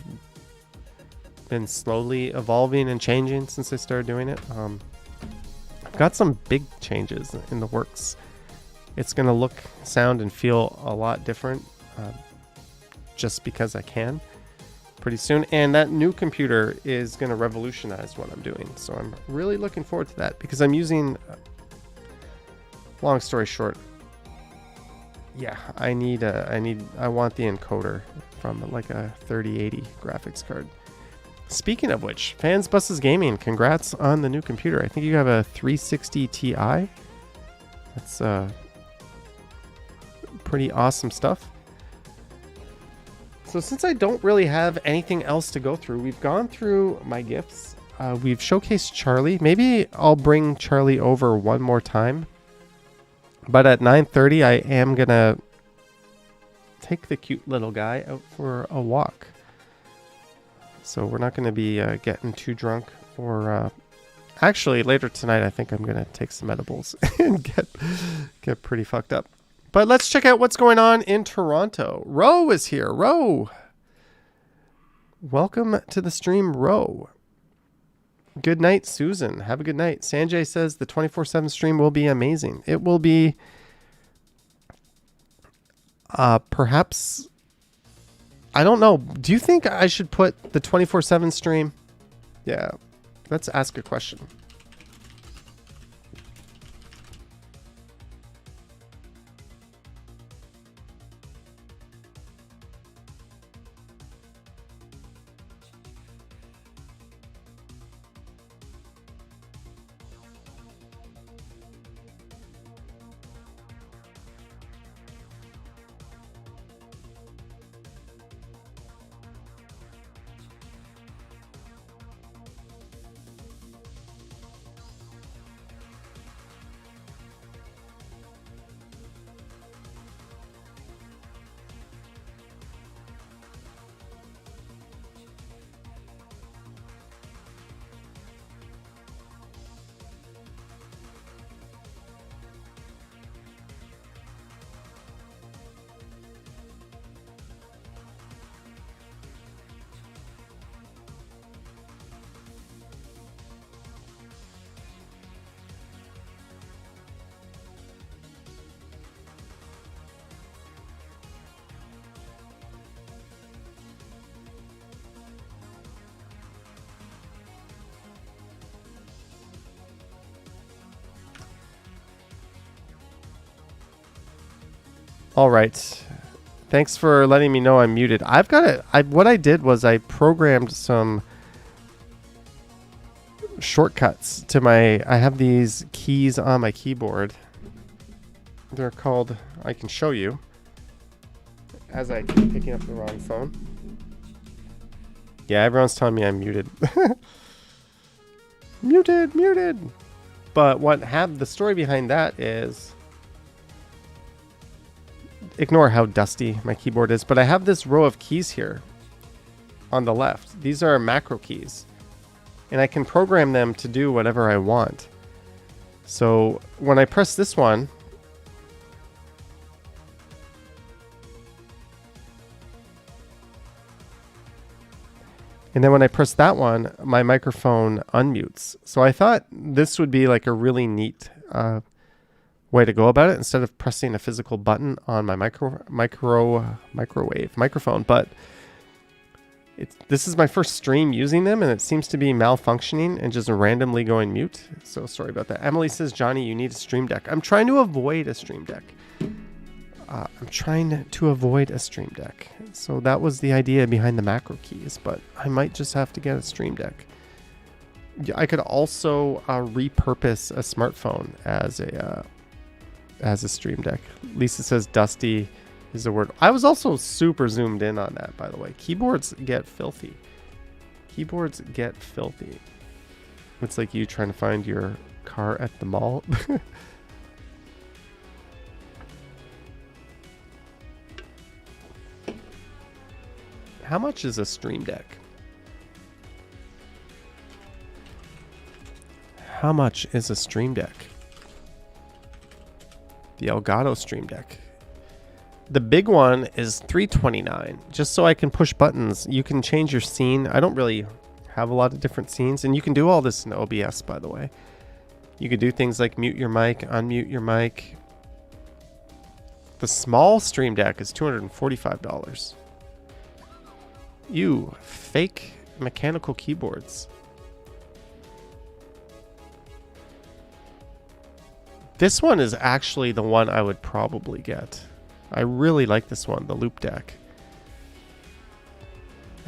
been slowly evolving and changing since I started doing it. I've got some big changes in the works. It's going to look, sound, and feel a lot different just because I can pretty soon. And that new computer is going to revolutionize what I'm doing. So I'm really looking forward to that because I'm using, long story short, yeah, I want the encoder from like a 3080 graphics card. Speaking of which, Fans Buses Gaming, congrats on the new computer. I think you have a 360 Ti. That's pretty awesome stuff. So since I don't really have anything else to go through, we've gone through my gifts. We've showcased Charlie. Maybe I'll bring Charlie over one more time. But at 9:30, I am going to take the cute little guy out for a walk. So we're not going to be getting too drunk. Or actually, later tonight, I think I'm going to take some edibles and get pretty fucked up. But let's check out what's going on in Toronto. Ro is here. Ro, welcome to the stream, Ro. Good Good night, Susan. Have a good night. Sanjay says the 24/7 stream will be amazing. It will be perhaps, I don't know. Do you think I should put the 24/7 stream? Yeah, let's ask a question. All right. Thanks for letting me know I'm muted. I've got it. What I did was I programmed some shortcuts to my, I have these keys on my keyboard. They're called, I can show you as I keep picking up the wrong phone. Yeah, everyone's telling me I'm muted. Muted. But the story behind that is, ignore how dusty my keyboard is, but I have this row of keys here on the left. These are macro keys, and I can program them to do whatever I want. So when I press this one, and then when I press that one, my microphone unmutes. So I thought this would be like a really neat way to go about it instead of pressing a physical button on my microwave microphone. But this is my first stream using them, and it seems to be malfunctioning and just randomly going mute. So sorry about that. Emily says, Johnny, you need a stream deck. I'm trying to avoid a stream deck. So that was the idea behind the macro keys, but I might just have to get a stream deck. I could also repurpose a smartphone as a stream deck. Lisa says dusty is the word. I was also super zoomed in on that, by the way. Keyboards get filthy. It's like you trying to find your car at the mall. How much is a stream deck? How much is a stream deck? The Elgato Stream Deck. The big one is $329. Just so I can push buttons. You can change your scene. I don't really have a lot of different scenes, and you can do all this in OBS, by the way. You can do things like mute your mic, unmute your mic. The small Stream Deck is $245. You fake mechanical keyboards. This one is actually the one I would probably get. I really like this one, the Loop Deck.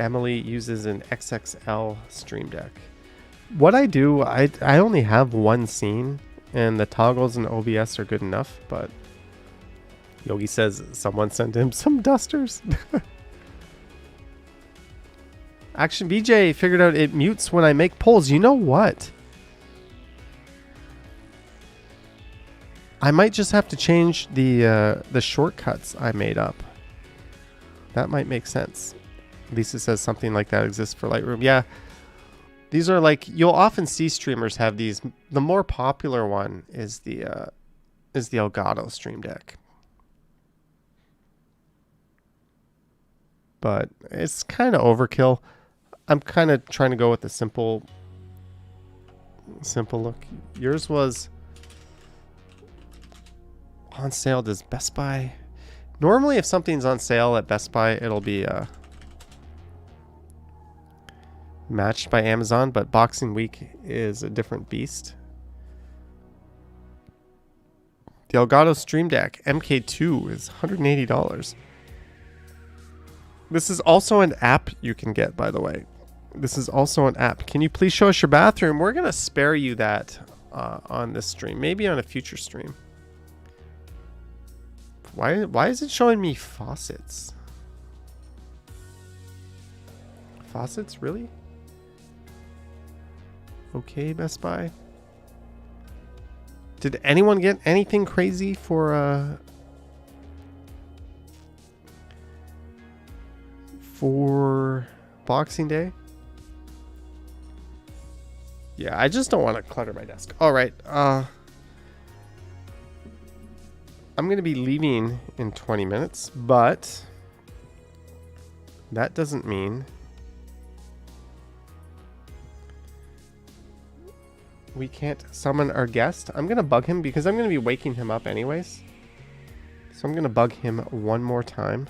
Emily uses an XXL Stream Deck. What I do, I only have one scene, and the toggles and OBS are good enough, but Yogi says someone sent him some dusters. Action BJ figured out it mutes when I make polls. You know what? I might just have to change the shortcuts I made up. That might make sense. Lisa says something like that exists for Lightroom. Yeah, these are like, you'll often see streamers have these. The more popular one is the Elgato Stream Deck, but it's kind of overkill. I'm kind of trying to go with the simple simple look. Yours was on sale. Does Best Buy... Normally, if something's on sale at Best Buy, it'll be matched by Amazon, but Boxing Week is a different beast. The Elgato Stream Deck MK2 is $180. This is also an app you can get, by the way. This is also an app. Can you please show us your bathroom? We're going to spare you that on this stream. Maybe on a future stream. Why is it showing me faucets? Faucets? Really? Okay, Best Buy. Did anyone get anything crazy for Boxing Day? Yeah, I just don't want to clutter my desk. All right. I'm going to be leaving in 20 minutes, but that doesn't mean we can't summon our guest. I'm going to bug him because I'm going to be waking him up anyways. So I'm going to bug him one more time.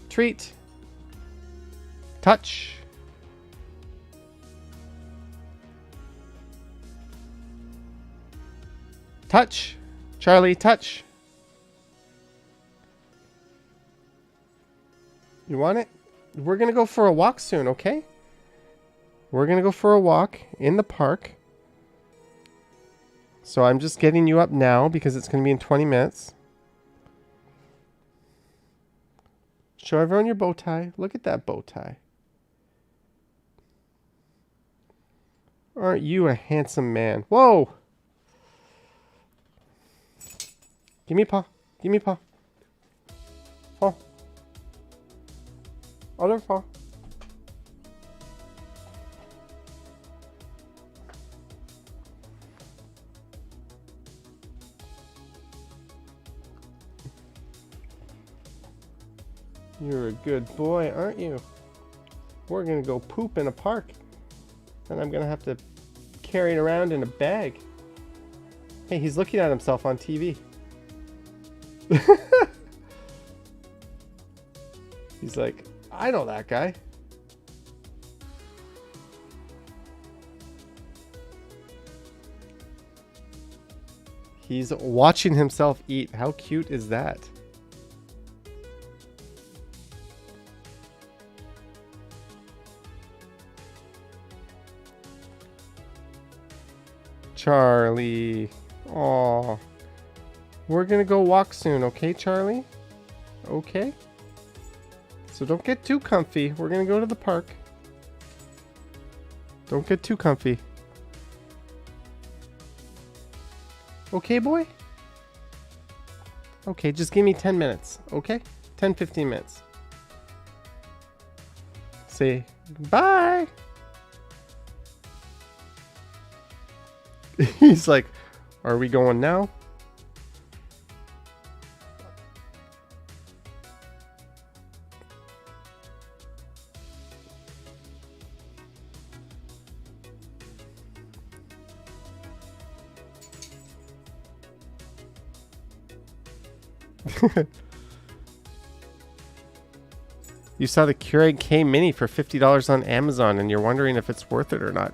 Treat. Touch. Touch. Charlie, touch. You want it? We're going to go for a walk soon, okay? We're going to go for a walk in the park. So I'm just getting you up now because it's going to be in 20 minutes. Show everyone your bow tie. Look at that bow tie. Aren't you a handsome man? Whoa! Give me a paw. Give me a paw. Paw. Other paw. You're a good boy, aren't you? We're gonna go poop in a park. And I'm gonna have to carry it around in a bag. Hey, he's looking at himself on TV. He's like, I know that guy. He's watching himself eat. How cute is that? Charlie. Aw. We're gonna go walk soon, okay, Charlie? Okay? So don't get too comfy. We're gonna go to the park. Don't get too comfy. Okay, boy? Okay, just give me 10 minutes, okay? 10, 15 minutes. Say bye. He's like, are we going now? You saw the Keurig K Mini for $50 on Amazon and you're wondering if it's worth it or not.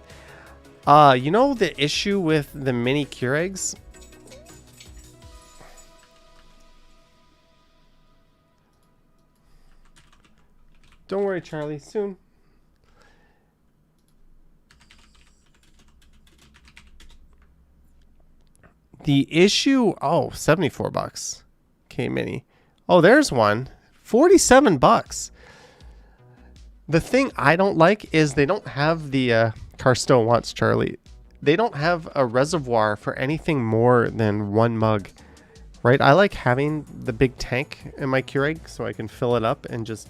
You know the issue with the mini Keurigs? Don't worry, Charlie, soon. The issue, oh, 74 bucks. K Mini. Oh, there's one. 47 bucks. The thing I don't like is they don't have the Carsto wants Charlie. They don't have a reservoir for anything more than one mug, right? I like having the big tank in my Keurig so I can fill it up and just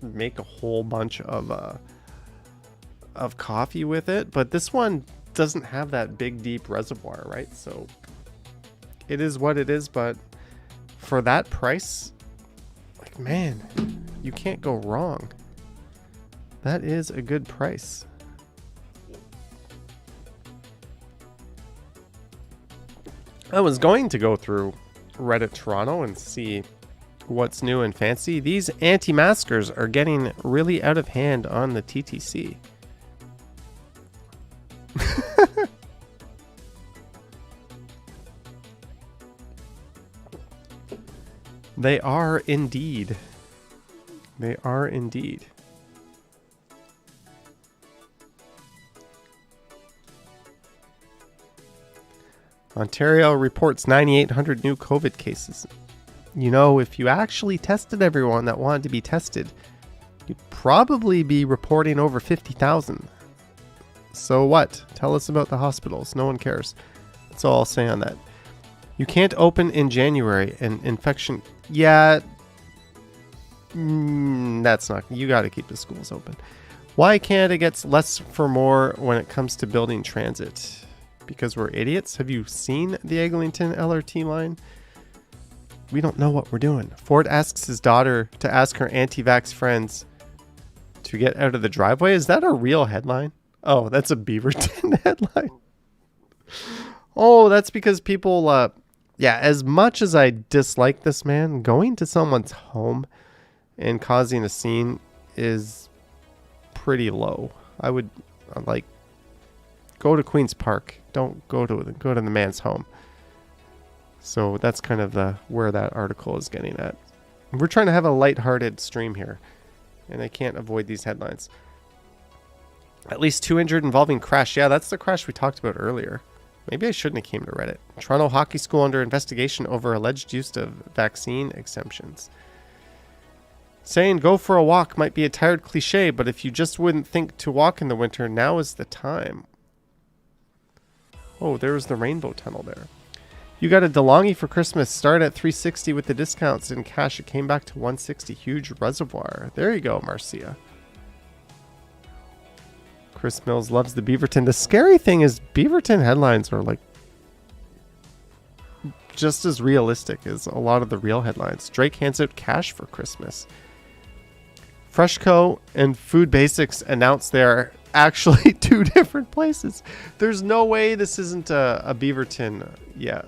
make a whole bunch of coffee with it. But this one doesn't have that big deep reservoir, right? So it is what it is. But for that price, like, man, you can't go wrong. That is a good price. I was going to go through Reddit Toronto and see what's new and fancy. These anti-maskers are getting really out of hand on the TTC. They are indeed. They are indeed. Ontario reports 9,800 new COVID cases. You know, if you actually tested everyone that wanted to be tested, you'd probably be reporting over 50,000. So what? Tell us about the hospitals. No one cares. That's all I'll say on that. You can't open in January. And infection... Yeah. That's not... You got to keep the schools open. Why Canada gets less for more when it comes to building transit? Because we're idiots? Have you seen the Eglinton LRT line? We don't know what we're doing. Ford asks his daughter to ask her anti-vax friends to get out of the driveway. Is that a real headline? Oh, that's a Beaverton headline. Oh, that's because people... yeah, as much as I dislike this man, going to someone's home and causing a scene is pretty low. I would, like... Go to Queen's Park. Don't go to the man's home. So that's kind of where that article is getting at. We're trying to have a lighthearted stream here, and I can't avoid these headlines. At least 2 injured involving crash. Yeah, that's the crash we talked about earlier. Maybe I shouldn't have came to Reddit. Toronto Hockey School under investigation over alleged use of vaccine exemptions. Saying go for a walk might be a tired cliche, but if you just wouldn't think to walk in the winter, now is the time. Oh, there's the rainbow tunnel there. You got a DeLonghi for Christmas. Start at $360 with the discounts. In cash, it came back to $160. Huge reservoir. There you go, Marcia. Chris Mills loves the Beaverton. The scary thing is Beaverton headlines are like just as realistic as a lot of the real headlines. Drake hands out cash for Christmas. Freshco and Food Basics announced they are actually 2 different places. There's no way this isn't a Beaverton. Yeah.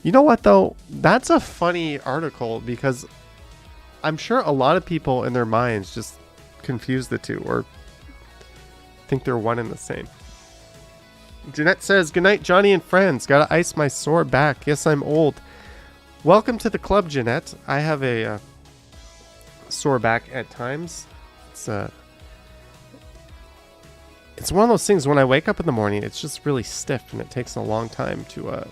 You know what, though? That's a funny article because I'm sure a lot of people in their minds just confuse the two or think they're one and the same. Jeanette says, "Good night, Johnny and friends. Gotta ice my sore back. Yes, I'm old." Welcome to the club, Jeanette. I have a sore back at times. It's one of those things when I wake up in the morning, it's just really stiff and it takes a long time to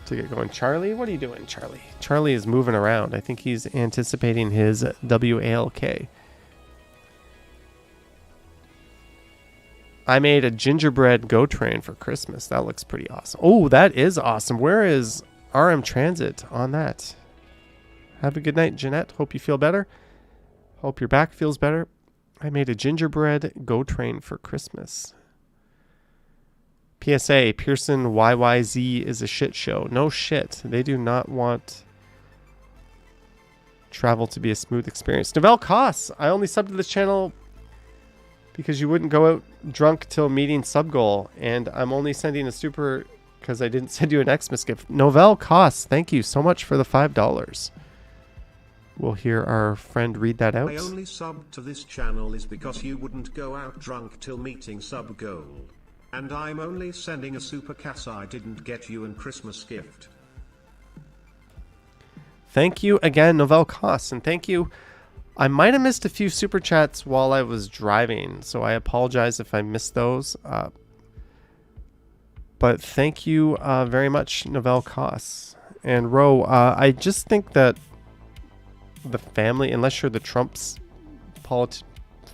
get going. Charlie, what are you doing, Charlie? Charlie is moving around. I think he's anticipating his WALK. I made a gingerbread GO train for Christmas. That looks pretty awesome. Oh, that is awesome. Where is RM Transit on that? Have a good night, Jeanette. Hope you feel better. Hope your back feels better. I made a gingerbread GO train for Christmas. PSA, Pearson YYZ is a shit show. No shit. They do not want travel to be a smooth experience. Novell Costs. I only subbed to this channel because you wouldn't go out drunk till meeting sub goal. And I'm only sending a super because I didn't send you an Xmas gift. Novell Costs. Thank you so much for the $5. We'll hear our friend read that out. I only subbed to this channel is because you wouldn't go out drunk till meeting sub goal. And I'm only sending a super cast I didn't get you an Christmas gift. Thank you again, Novell Costs. And thank you. I might have missed a few super chats while I was driving, so I apologize if I missed those. But thank you very much, Novell Costs. And Ro, I just think that the family, unless you're the Trump's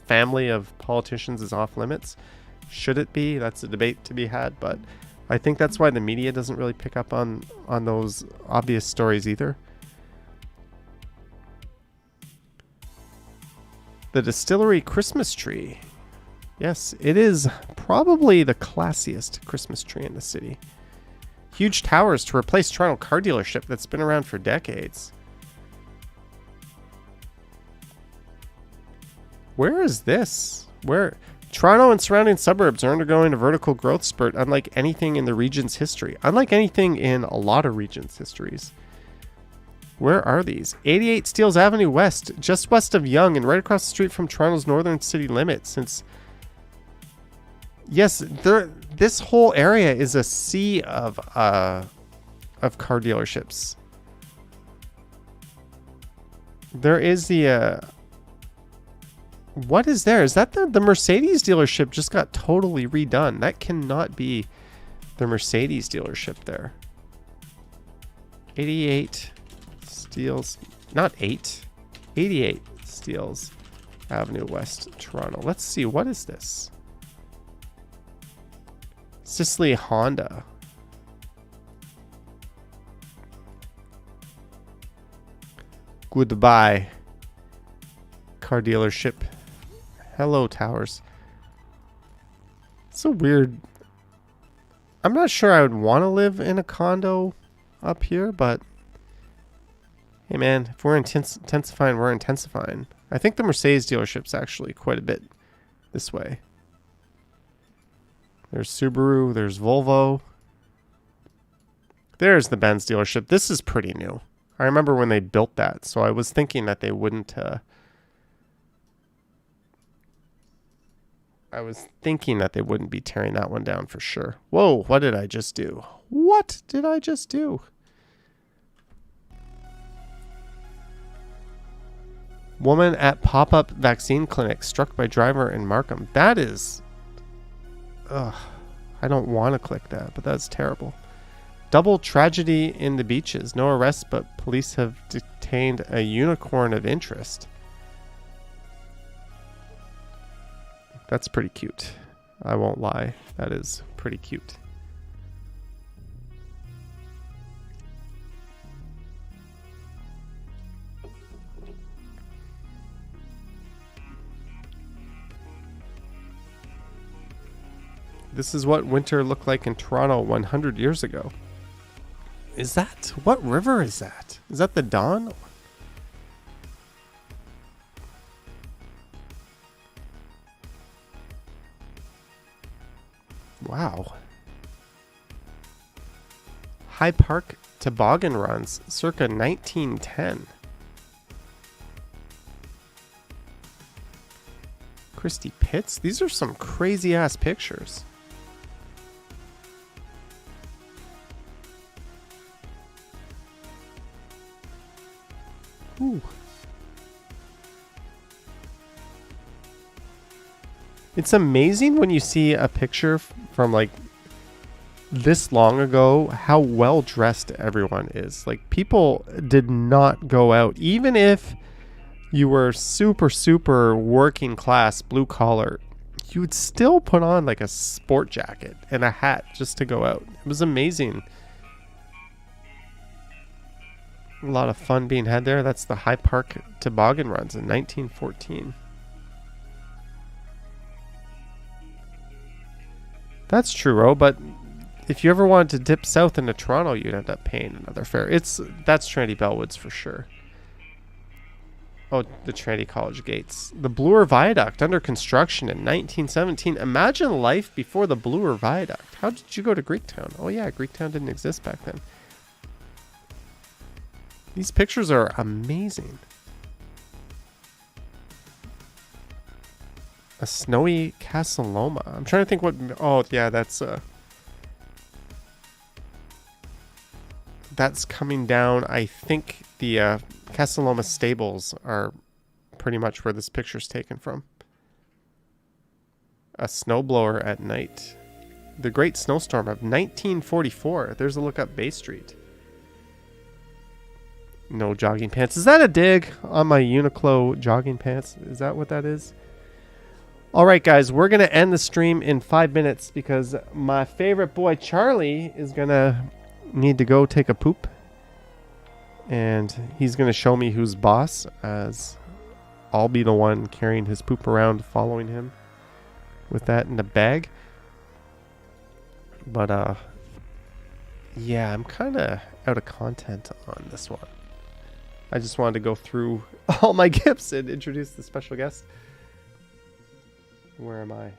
family of politicians, is off limits. Should it be? That's a debate to be had, but I think that's why the media doesn't really pick up on those obvious stories either. The Distillery Christmas tree. Yes, it is probably the classiest Christmas tree in the city. Huge towers to replace Toronto car dealership that's been around for decades. Where is this? Where? Toronto and surrounding suburbs are undergoing a vertical growth spurt unlike anything in the region's history. Unlike anything in a lot of regions' histories. Where are these? 88 Steeles Avenue West, just west of Yonge and right across the street from Toronto's northern city limits. Since yes, this whole area is a sea of car dealerships. There is the what is there? Is that the Mercedes dealership just got totally redone? That cannot be the Mercedes dealership there. 88 Steeles, not 88 Steeles Avenue West, Toronto. Let's see, what is this? Sicily Honda. Goodbye, car dealership. Hello, towers. So weird. I'm not sure I would want to live in a condo up here, but hey man, if we're intensifying, we're intensifying. I think the Mercedes dealership's actually quite a bit this way. There's Subaru, there's Volvo. There's the Benz dealership. This is pretty new. I remember when they built that, so I was thinking that they wouldn't be tearing that one down for sure. Whoa, what did I just do? What did I just do? Woman at pop-up vaccine clinic struck by driver in Markham. That is... Ugh. I don't want to click that, but that's terrible. Double tragedy in the beaches. No arrests, but police have detained a unicorn of interest. That's pretty cute. I won't lie. That is pretty cute. This is what winter looked like in Toronto 100 years ago. Is that... What river is that? Is that the Don? Wow. High Park toboggan runs circa 1910. Christy Pitts? These are some crazy ass pictures. Ooh. It's amazing when you see a picture from like this long ago how well dressed everyone is. Like people did not go out, even if you were super working class, blue collar, you would still put on like a sport jacket and a hat just to go out. It was amazing. A lot of fun being had there. That's the High Park toboggan runs in 1914. That's true, Ro, but if you ever wanted to dip south into Toronto, you'd end up paying another fare. That's Trinity Bellwoods for sure. Oh, the Trinity College gates. The Bloor Viaduct under construction in 1917. Imagine life before the Bloor Viaduct. How did you go to Greektown? Oh yeah, Greektown didn't exist back then. These pictures are amazing. A snowy Casa Loma. I'm trying to think what... Oh, yeah, that's coming down. I think the Casa Loma stables are pretty much where this picture's taken from. A snowblower at night. The Great Snowstorm of 1944. There's a look up Bay Street. No jogging pants. Is that a dig on my Uniqlo jogging pants? Is that what that is? All right, guys, we're going to end the stream in 5 minutes because my favorite boy, Charlie, is going to need to go take a poop. And he's going to show me who's boss, as I'll be the one carrying his poop around, following him with that in the bag. But, yeah, I'm kind of out of content on this one. I just wanted to go through all my gifts and introduce the special guest. Where am I?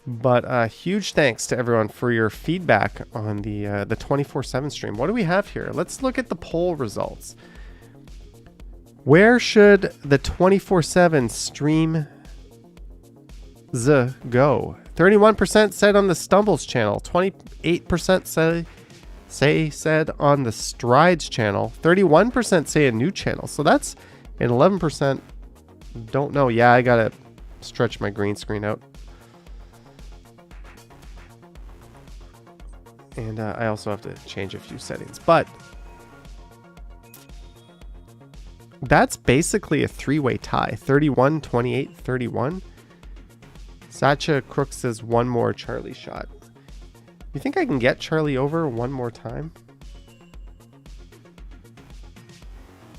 But huge thanks to everyone for your feedback on the 24/7 stream. What do we have here? Let's look at the poll results. Where should the 24/7 stream go? 31% said on the Stumbles channel. 28% said on the Strides channel. 31% say a new channel. So that's an 11% don't know. Yeah, I gotta stretch my green screen out. And I also have to change a few settings. But that's basically a three-way tie. 31, 28, 31. Sacha Crook says one more Charlie shot. You think I can get Charlie over one more time?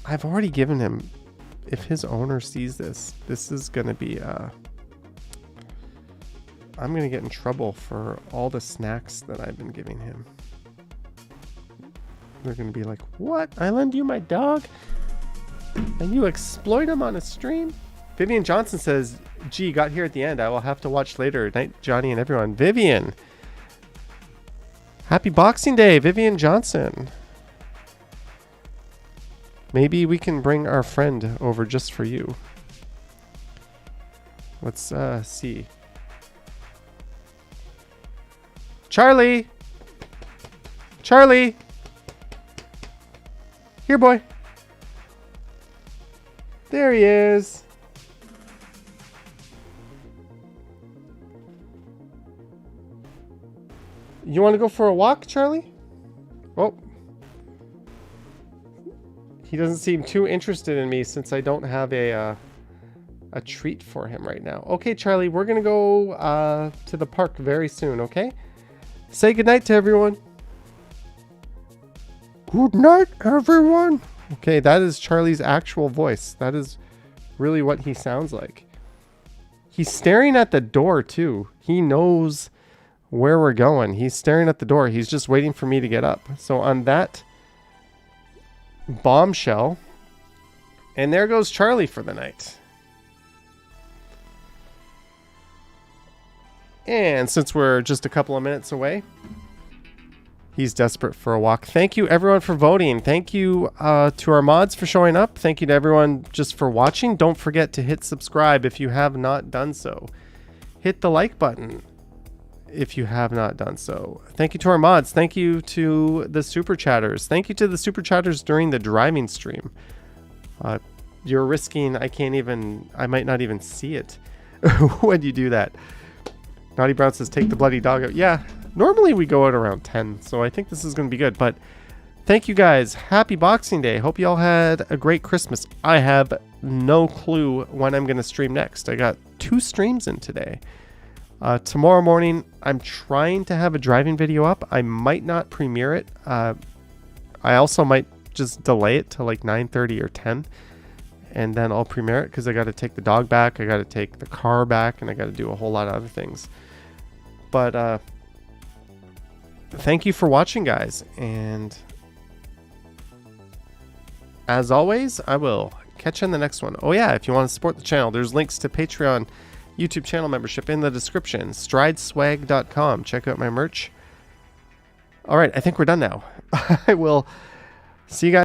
I've already given him... If his owner sees this, this is going to be... I'm going to get in trouble for all the snacks that I've been giving him. They're going to be like, what? I lend you my dog? And you exploit him on a stream? Vivian Johnson says, gee, got here at the end. I will have to watch later. Night, Johnny and everyone. Vivian. Happy Boxing Day, Vivian Johnson. Maybe we can bring our friend over just for you. Let's see. Charlie! Charlie! Here, boy. There he is. You want to go for a walk, Charlie? Oh. He doesn't seem too interested in me since I don't have a treat for him right now. Okay, Charlie, we're going to go to the park very soon, okay? Say goodnight to everyone. Good night, everyone. Okay, that is Charlie's actual voice. That is really what he sounds like. He's staring at the door, too. He knows where we're going. He's staring at the door. He's just waiting for me to get up. So on that bombshell, and there goes Charlie for the night. And since we're just a couple of minutes away, he's desperate for a walk. Thank you, everyone, for voting. Thank you to our mods for showing up. Thank you to everyone just for watching. Don't forget to hit subscribe if you have not done so. Hit the like button if you have not done so. Thank you to our mods. Thank you to the super chatters. Thank you to the super chatters during the driving stream. You're risking, I might not even see it when you do that. Naughty Brown says, take the bloody dog out. Yeah, normally we go out around 10, so I think this is going to be good. But thank you guys. Happy Boxing Day. Hope you all had a great Christmas. I have no clue when I'm going to stream next. I got 2 streams in today. Tomorrow morning, I'm trying to have a driving video up. I might not premiere it. I also might just delay it to like 9:30 or 10. And then I'll premiere it because I got to take the dog back. I got to take the car back. And I got to do a whole lot of other things. But thank you for watching, guys. And as always, I will catch you in the next one. Oh, yeah. If you want to support the channel, there's links to Patreon, YouTube channel membership in the description. Strideswag.com. Check out my merch. All right. I think we're done now. I will see you guys.